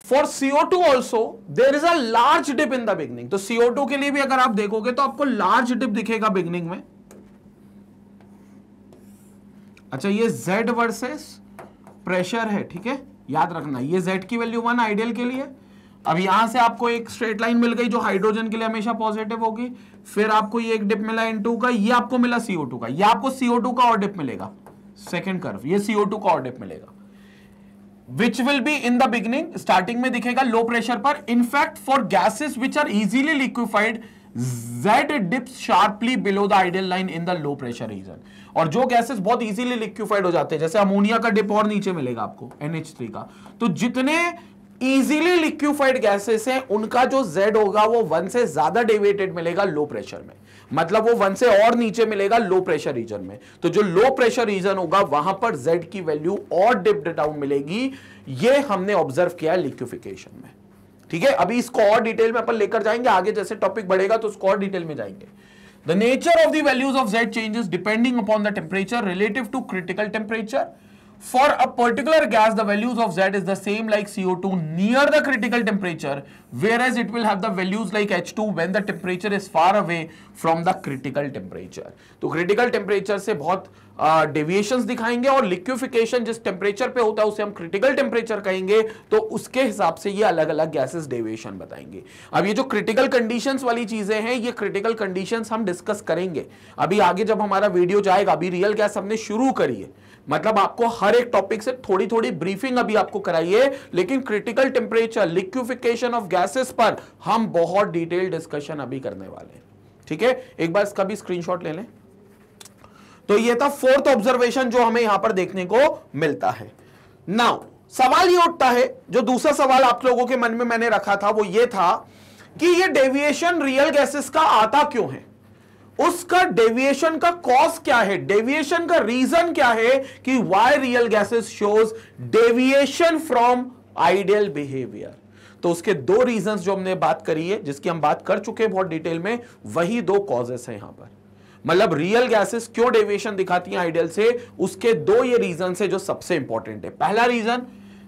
For CO2 also there is a large dip in the beginning. तो CO2 के लिए भी अगर आप देखोगे तो आपको लार्ज डिप दिखेगा बिगनिंग में। अच्छा, ये Z वर्सेस प्रेशर है, ठीक है, याद रखना ये Z की वैल्यू 1 आइडियल के लिए। अब यहां से आपको एक स्ट्रेट लाइन मिल गई जो हाइड्रोजन के लिए हमेशा पॉजिटिव होगी, फिर आपको ये एक डिप मिला N2 का, ये आपको मिला CO2 का, ये आपको CO2 का और डिप मिलेगा, सेकेंड कर्व, ये CO2 का और डिप मिलेगा, which will be in the beginning, starting में दिखेगा लो प्रेशर पर। In fact for gases which are easily liquefied Z dips sharply below the ideal line in the low pressure region। और जो gases बहुत easily liquefied हो जाते हैं, जैसे अमोनिया का डिप और नीचे मिलेगा आपको NH3 का, तो जितने इजीली लिक्विफाइड गैसेस हैं उनका जो Z होगा वो 1 से ज्यादा डेविएटेड मिलेगा लो प्रेशर में, मतलब वो 1 से और नीचे मिलेगा लो प्रेशर रीजन में। तो जो लो प्रेशर रीजन होगा वहां पर Z की वैल्यू और डिप्ड डाउन मिलेगी। ये हमने ऑब्जर्व किया लिक्विफिकेशन में, ठीक है। अभी इसको और डिटेल में अपन लेकर जाएंगे, आगे जैसे टॉपिक बढ़ेगा तो उसको और डिटेल में जाएंगे। The nature of the values of Z changes depending upon the temperature relative to critical temperature. For a particular gas, the values of Z is the same like CO2 near the critical temperature, whereas it will have the values like H2 when the temperature is far away from the critical temperature. तो critical temperature से बहुत deviations दिखाएंगे, और liquefaction जिस temperature पे होता है उसे हम क्रिटिकल टेम्परेचर कहेंगे, तो उसके हिसाब से ये अलग अलग गैसेस डेविएशन बताएंगे। अब ये जो क्रिटिकल कंडीशंस वाली चीजें हैं, ये क्रिटिकल कंडीशंस हम डिस्कस करेंगे अभी आगे जब हमारा वीडियो जाएगा। अभी रियल गैस हमने शुरू करी है, मतलब आपको हर एक टॉपिक से थोड़ी थोड़ी ब्रीफिंग अभी आपको कराइए, लेकिन critical temperature liquefaction of gases पर हम बहुत डिटेल डिस्कशन अभी करने वाले हैं, ठीक है। एक बार इसका भी स्क्रीनशॉट ले लें। तो ये था फोर्थ ऑब्जर्वेशन जो हमें यहां पर देखने को मिलता है। नाउ सवाल ये उठता है, जो दूसरा सवाल आप लोगों के मन में मैंने रखा था वो ये था कि ये डेविएशन रियल गैसेस का आता क्यों है, उसका डेविएशन का कॉज क्या है, डेविएशन का रीजन क्या है कि why real gases shows deviation from ideal behaviour. तो उसके दो रीजंस जो हमने बात करी है, जिसकी हम बात कर चुके हैं बहुत डिटेल में, वही दो कॉजेस हैं यहां पर। मतलब रियल गैसेस क्यों डेविएशन दिखाती हैं आइडियल से, उसके दो ये रीजन है जो सबसे इंपॉर्टेंट है। पहला reason,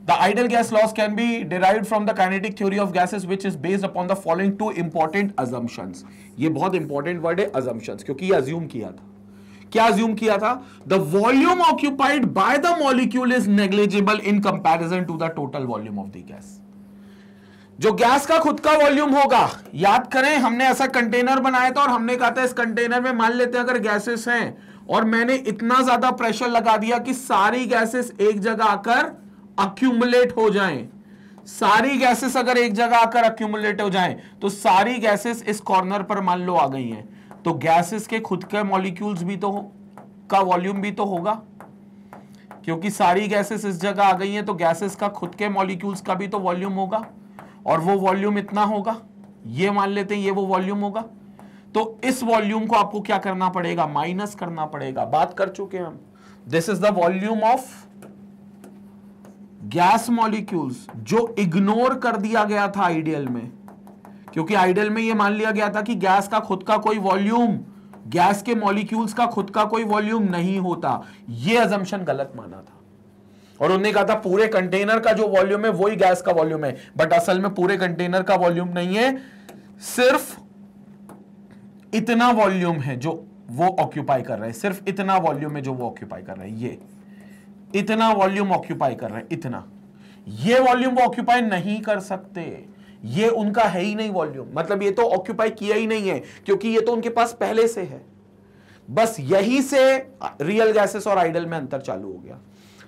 the ideal gas laws can be derived from the kinetic theory of gases which is based upon the following two important assumptions. ये बहुत इंपॉर्टेंट वर्ड है अजम्पशंस, क्योंकि ये अज्यूम किया था। क्या अज्यूम किया था? The volume occupied by the molecule is negligible in comparison to the total volume of the gas. जो गैस का खुद का वॉल्यूम होगा, याद करें हमने ऐसा कंटेनर बनाया था और हमने कहा था इस कंटेनर में मान लेते हैं अगर गैसेस हैं और मैंने इतना ज्यादा प्रेशर लगा दिया कि सारी गैसेस एक जगह आकर अक्यूमुलेट हो जाएं। सारी गैसेस अगर एक जगह आकर अक्यूमुलेट हो जाएं तो सारी गैसेस इस कॉर्नर पर मान लो आ गई हैं, तो गैसेस के खुद के मॉलिक्यूल्स भी तो का वॉल्यूम भी तो होगा, क्योंकि सारी गैसेस इस जगह आ गई हैं तो गैसेस का खुद के मॉलिक्यूल्स का भी तो वॉल्यूम होगा, और वो वॉल्यूम इतना होगा, ये मान लेते हैं ये वो वॉल्यूम होगा। तो इस वॉल्यूम को आपको क्या करना पड़ेगा? माइनस करना पड़ेगा। बात कर चुके हैं हम। This is the volume of gas molecules जो इग्नोर कर दिया गया था आइडियल में, क्योंकि आइडियल में ये मान लिया गया था कि गैस का खुद का कोई वॉल्यूम, गैस के मॉलिक्यूल्स का खुद का कोई वॉल्यूम नहीं होता। ये अजम्पशन गलत माना था और उन्होंने कहा था पूरे कंटेनर का जो वॉल्यूम है वही गैस का वॉल्यूम है, बट असल में पूरे कंटेनर का वॉल्यूम नहीं है, सिर्फ इतना वॉल्यूम है जो वो ऑक्यूपाई कर रहे हैं, सिर्फ इतना वॉल्यूम है जो वो ऑक्यूपाई कर रहे हैं। ये इतना वॉल्यूम ऑक्यूपाई कर रहे हैं, इतना। ये वॉल्यूम वो ऑक्यूपाई नहीं कर सकते, ये उनका है ही नहीं वॉल्यूम, मतलब ये तो ऑक्यूपाई किया ही नहीं है क्योंकि ये तो उनके पास पहले से है। बस यही से रियल गैसेस और आइडियल में अंतर चालू हो गया।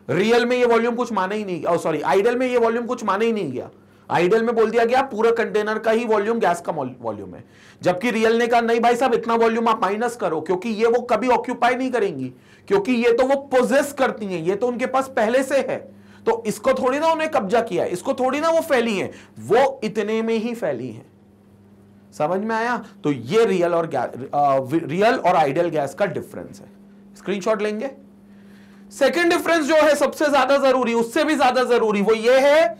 रियल में ये वॉल्यूम कुछ माना ही नहीं, सॉरी आइडियल में ये वॉल्यूम कुछ माना ही नहीं गया। आइडियल में बोल दिया गया पूरा कंटेनर का ही वॉल्यूम गैस का वॉल्यूम है, जबकि रियल ने कहा नहीं भाई साहब इतना वॉल्यूम आप माइनस करो, क्योंकि ये वो कभी ऑक्यूपाई नहीं करेंगी, क्योंकि ये तो वो पोजेस करती हैं, ये तो उनके पास पहले से है, तो इसको थोड़ी ना उन्हें कब्जा किया है, इसको थोड़ी ना वो फैली है, वो इतने में ही फैली है। समझ में आया? तो ये रियल और आइडियल गैस का डिफरेंस है। स्क्रीनशॉट लेंगे। सेकंड डिफरेंस जो है सबसे ज्यादा जरूरी, उससे भी ज्यादा जरूरी, वो ये है,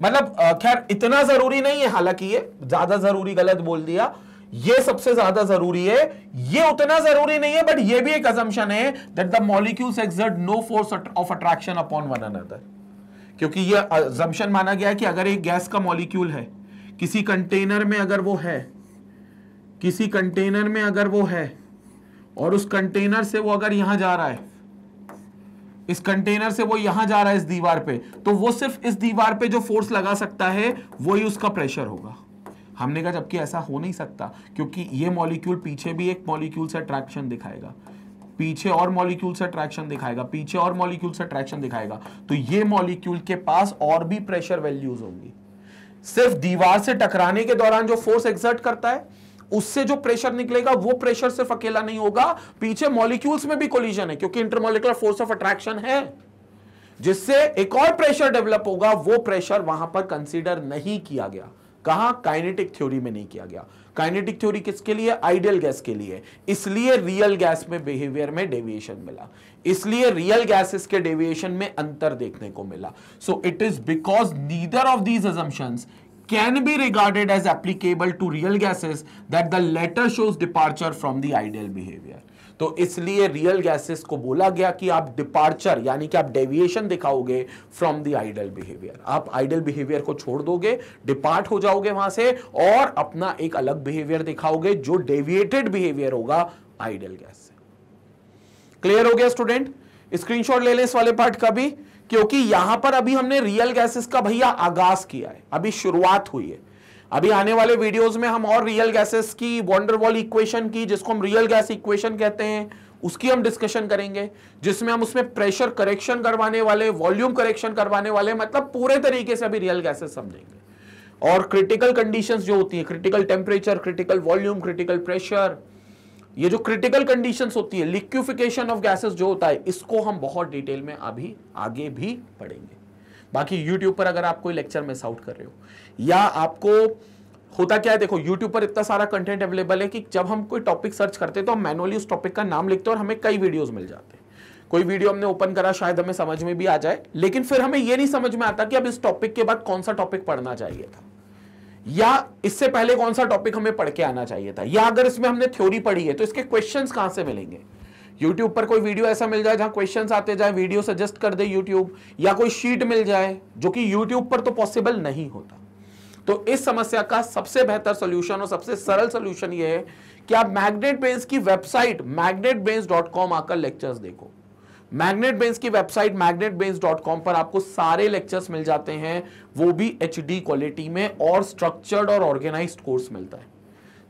मतलब खैर इतना जरूरी नहीं है, हालांकि ये ज्यादा जरूरी गलत बोल दिया, ये सबसे ज्यादा जरूरी है, ये उतना जरूरी नहीं है, बट ये भी एक असम्पशन है that the molecules exert no force of attraction upon one another. क्योंकि ये असम्पशन माना गया है कि अगर एक गैस का मॉलिक्यूल है किसी कंटेनर में, अगर वो है किसी कंटेनर में, अगर वो है और उस कंटेनर से वो अगर यहां जा रहा है, इस कंटेनर से वो यहां जा रहा है इस दीवार पे, तो वो सिर्फ इस दीवार पे जो फोर्स लगा सकता है वही उसका प्रेशर होगा। हमने कहा जबकि ऐसा हो नहीं सकता, क्योंकि ये मॉलिक्यूल पीछे भी एक मॉलिक्यूल से अट्रैक्शन दिखाएगा, पीछे और मॉलिक्यूल से अट्रैक्शन दिखाएगा, पीछे और मॉलिक्यूल से अट्रैक्शन दिखाएगा, तो ये मॉलिक्यूल के पास और भी प्रेशर वैल्यूज होंगी। सिर्फ दीवार से टकराने के दौरान जो फोर्स एक्सर्ट करता है उससे जो प्रेशर निकलेगा वो प्रेशर सिर्फ अकेला नहीं होगा, पीछे मॉलिक्यूल्स में भी कोलिजन है, क्योंकि इंटरमॉलिक्यूलर फोर्स ऑफ अट्रैक्शन है, जिससे एक और प्रेशर डेवलप होगा। वो प्रेशर वहां पर कंसीडर नहीं किया गया। कहां? काइनेटिक थ्योरी में नहीं किया गया। काइनेटिक थ्योरी किसके लिए? आइडियल गैस के लिए। इसलिए रियल गैस में बिहेवियर में डेविएशन मिला, इसलिए रियल गैसेस के डेविएशन में अंतर देखने को मिला। So it is because neither of these assumptions can be regarded as applicable to real gases that the latter shows departure from the ideal behavior। तो इसलिए रियल गैसेस को बोला गया कि आप डिपार्चर यानी कि आप डेविएशन दिखाओगे फ्रॉम द आइडियल बिहेवियर। आप आइडियल बिहेवियर को छोड़ दोगे, डिपार्ट हो जाओगे वहां से और अपना एक अलग बिहेवियर दिखाओगे जो डेविएटेड बिहेवियर होगा आइडियल गैस से। क्लियर हो गया स्टूडेंट? स्क्रीनशॉट ले लें इस वाले पार्ट का भी, क्योंकि यहां पर अभी हमने रियल गैसेस का भैया आगाज किया है, अभी शुरुआत हुई है। अभी आने वाले वीडियोस में हम और रियल गैसेस की वॉन डेर वाल इक्वेशन की, जिसको हम रियल गैस इक्वेशन कहते हैं, उसकी हम डिस्कशन करेंगे, जिसमें हम उसमें प्रेशर करेक्शन करवाने वाले, वॉल्यूम करेक्शन करवाने वाले, मतलब पूरे तरीके से अभी रियल गैसेस समझेंगे। और क्रिटिकल कंडीशंस जो होती है, critical temperature, critical volume, critical pressure, ये जो क्रिटिकल कंडीशंस होती है, लिक्विफिकेशन ऑफ गैसेस जो होता है, इसको हम बहुत डिटेल में अभी आगे भी पढ़ेंगे। बाकी YouTube पर अगर आप कोई लेक्चर मिस आउट कर रहे हो, या आपको होता क्या है, देखो YouTube पर इतना सारा कंटेंट अवेलेबल है कि जब हम कोई टॉपिक सर्च करते हैं तो हम मैनुअली उस टॉपिक का नाम लिखते हैं और हमें कई वीडियोस मिल जाते हैं। कोई वीडियो हमने ओपन करा, शायद हमें समझ में भी आ जाए, लेकिन फिर हमें यह नहीं समझ में आता कि अब इस टॉपिक के बाद कौन सा टॉपिक पढ़ना चाहिए था, या इससे पहले कौन सा टॉपिक हमें पढ़ के आना चाहिए था, या अगर इसमें हमने थ्योरी पढ़ी है तो इसके क्वेश्चंस कहां से मिलेंगे। YouTube पर कोई वीडियो ऐसा मिल जाए जहां क्वेश्चंस आते जाए, वीडियो सजेस्ट कर दे YouTube, या कोई शीट मिल जाए, जो कि YouTube पर तो पॉसिबल नहीं होता। तो इस समस्या का सबसे बेहतर सोल्यूशन और सबसे सरल सोल्यूशन यह है कि आप मैग्नेट बेंस की वेबसाइट magnetbenz.com आकर लेक्चर्स देखो। मैग्नेट बेंस की वेबसाइट magnetbenz.com पर आपको सारे लेक्चर्स मिल जाते हैं, वो भी HD क्वालिटी में, और स्ट्रक्चर्ड और ऑर्गेनाइज्ड कोर्स मिलता है।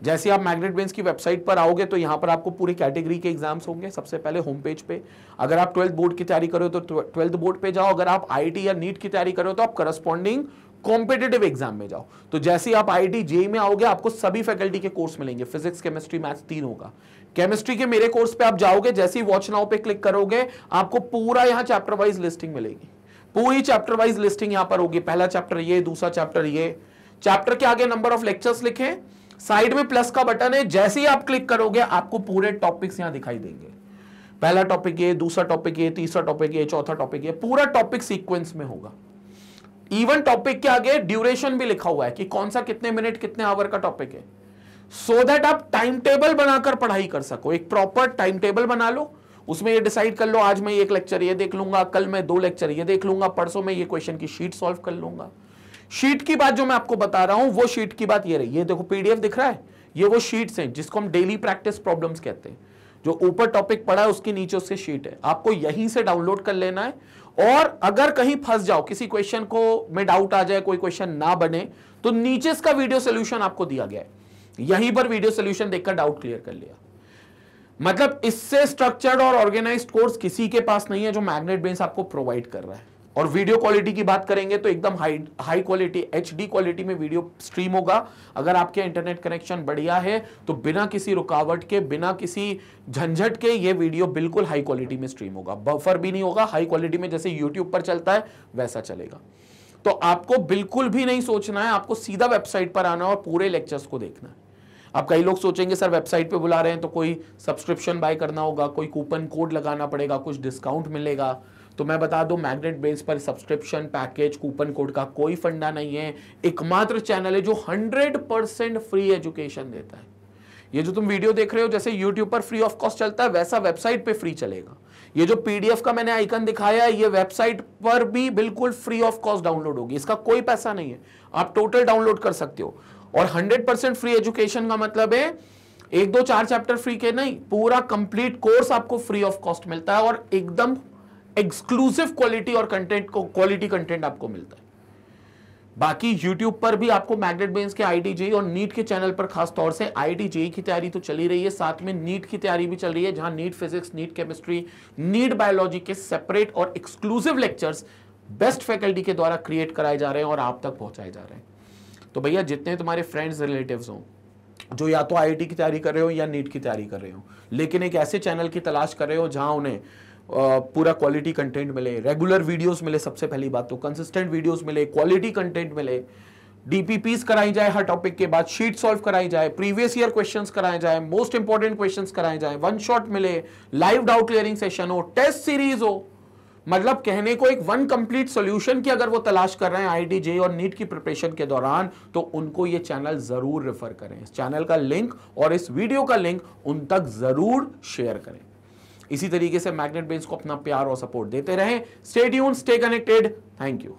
जैसे आप मैग्नेट बेंस की वेबसाइट पर आओगे तो यहां पर आपको पूरी कैटेगरी के एग्जाम्स होंगे। सबसे पहले होम पेज पे, अगर आप 12th बोर्ड की तैयारी करो तो 12th बोर्ड पे जाओ, अगर आप IIT या नीट की तैयारी करो तो आप करस्पॉन्डिंग कॉम्पिटिटिव एग्जाम में जाओ। तो जैसे आप IIT JEE में आओगे आपको सभी फैकल्टी के कोर्स मिलेंगे, फिजिक्स, केमिस्ट्री, मैथ्स 3 होगा। केमिस्ट्री के मेरे कोर्स पे आप जाओगे, जैसे ही वॉच नाउ पे क्लिक करोगे आपको पूरा यहाँ चैप्टर वाइज लिस्टिंग मिलेगी, पूरी चैप्टर वाइज लिस्टिंग यहाँ पर होगी। पहला चैप्टर ये, दूसरा चैप्टर ये, चैप्टर के आगे नंबर ऑफ लेक्चर्स लिखे, साइड में प्लस का बटन है, जैसे ही आप क्लिक करोगे आपको पूरे टॉपिक्स यहां दिखाई देंगे। पहला टॉपिक ये, दूसरा टॉपिक ये, तीसरा टॉपिक ये, चौथा टॉपिक ये, पूरा टॉपिक सीक्वेंस में होगा। इवन टॉपिक के आगे ड्यूरेशन भी लिखा हुआ है कि कौन सा कितने मिनट कितने आवर का टॉपिक है, सो दैट आप टाइम टेबल बनाकर पढ़ाई कर सको। एक प्रॉपर टाइम टेबल बना लो, उसमें ये डिसाइड कर लो आज मैं एक लेक्चर ये देख लूंगा, कल मैं 2 लेक्चर ये देख लूंगा, परसों मैं ये क्वेश्चन की शीट सॉल्व कर लूंगा। शीट की बात जो मैं आपको बता रहा हूं वो शीट की बात ये रही, ये देखो PDF दिख रहा है, ये वो शीट्स हैं जिसको हम डेली प्रैक्टिस प्रॉब्लम्स कहते हैं। जो ऊपर टॉपिक पढ़ा है उसके नीचे उससे शीट है, आपको यहीं से डाउनलोड कर लेना है। और अगर कहीं फंस जाओ, किसी क्वेश्चन को में डाउट आ जाए, कोई क्वेश्चन ना बने, तो नीचे इसका वीडियो सोल्यूशन आपको दिया गया है, यहीं पर वीडियो सोल्यूशन देखकर डाउट क्लियर कर लिया। मतलब इससे स्ट्रक्चर्ड और ऑर्गेनाइज्ड कोर्स किसी के पास नहीं है जो मैग्नेट बेंस आपको प्रोवाइड कर रहा है। और वीडियो क्वालिटी की बात करेंगे तो एकदम हाई क्वालिटी HD क्वालिटी में वीडियो स्ट्रीम होगा। अगर आपके इंटरनेट कनेक्शन बढ़िया है तो बिना किसी रुकावट के, बिना किसी झंझट के ये वीडियो बिल्कुल हाई क्वालिटी में स्ट्रीम होगा, बफर भी नहीं होगा, हाई क्वालिटी में जैसे YouTube पर चलता है वैसा चलेगा। तो आपको बिल्कुल भी नहीं सोचना है, आपको सीधा वेबसाइट पर आना और पूरे लेक्चर्स को देखना है। अब कई लोग सोचेंगे सर वेबसाइट पे बुला रहे हैं तो कोई सब्सक्रिप्शन बाय करना होगा, कोई कूपन कोड लगाना पड़ेगा, कुछ डिस्काउंट मिलेगा। तो मैं बता दूं मैग्नेट बेन्स पर सब्सक्रिप्शन, पैकेज, कूपन कोड का कोई फंडा नहीं है। एकमात्र चैनल है जो 100% फ्री एजुकेशन देता है। ये जो तुम वीडियो देख रहे हो जैसे YouTube पर फ्री ऑफ कॉस्ट चलता है, वैसा वेबसाइट पे फ्री चलेगा। ये जो PDF का मैंने आइकन दिखाया है, ये वेबसाइट पर भी बिल्कुल फ्री ऑफ कॉस्ट डाउनलोड होगी, इसका कोई पैसा नहीं है, आप टोटल डाउनलोड कर सकते हो। और 100% फ्री एजुकेशन का मतलब है 1, 2, 4 चैप्टर फ्री के नहीं, पूरा कंप्लीट कोर्स आपको फ्री ऑफ कॉस्ट मिलता है और एकदम एक्सक्लूसिव क्वालिटी और कंटेंट को क्वालिटी कंटेंट आपको मिलता है। बाकी YouTube पर भी आपको मैग्नेट बेन्स के IIT JEE और नीट के चैनल पर खास तौर से IIT JEE की तैयारी तो चली रही है, साथ में नीट की तैयारी भी चल रही है, जहां NEET physics, NEET chemistry, NEET biology के सेपरेट और एक्सक्लूसिव लेक्चर्स बेस्ट फैकल्टी के द्वारा क्रिएट कराए जा रहे हैं और आप तक पहुंचाए जा रहे हैं। तो भैया जितने तुम्हारे फ्रेंड्स रिलेटिव्स हों जो या तो IIT की तैयारी कर रहे हो या नीट की तैयारी कर रहे हो, लेकिन एक ऐसे चैनल की तलाश कर रहे हो जहां उन्हें पूरा क्वालिटी कंटेंट मिले, रेगुलर वीडियोस मिले, सबसे पहली बात तो कंसिस्टेंट वीडियोस मिले, क्वालिटी कंटेंट मिले, DPPs कराई जाए हर टॉपिक के बाद, शीट सॉल्व कराई जाए, प्रीवियस ईयर क्वेश्चंस कराए जाए, मोस्ट इंपॉर्टेंट क्वेश्चंस कराए जाए, वन शॉट मिले, लाइव डाउट क्लियरिंग सेशन हो, टेस्ट सीरीज हो, मतलब कहने को एक वन कंप्लीट सॉल्यूशन की अगर वो तलाश कर रहे हैं IIT JEE और नीट की प्रिपरेशन के दौरान, तो उनको ये चैनल जरूर रेफर करें। इस चैनल का लिंक और इस वीडियो का लिंक उन तक जरूर शेयर करें। इसी तरीके से मैग्नेट बेन्स को अपना प्यार और सपोर्ट देते रहें। Stay tuned, stay connected. Thank you.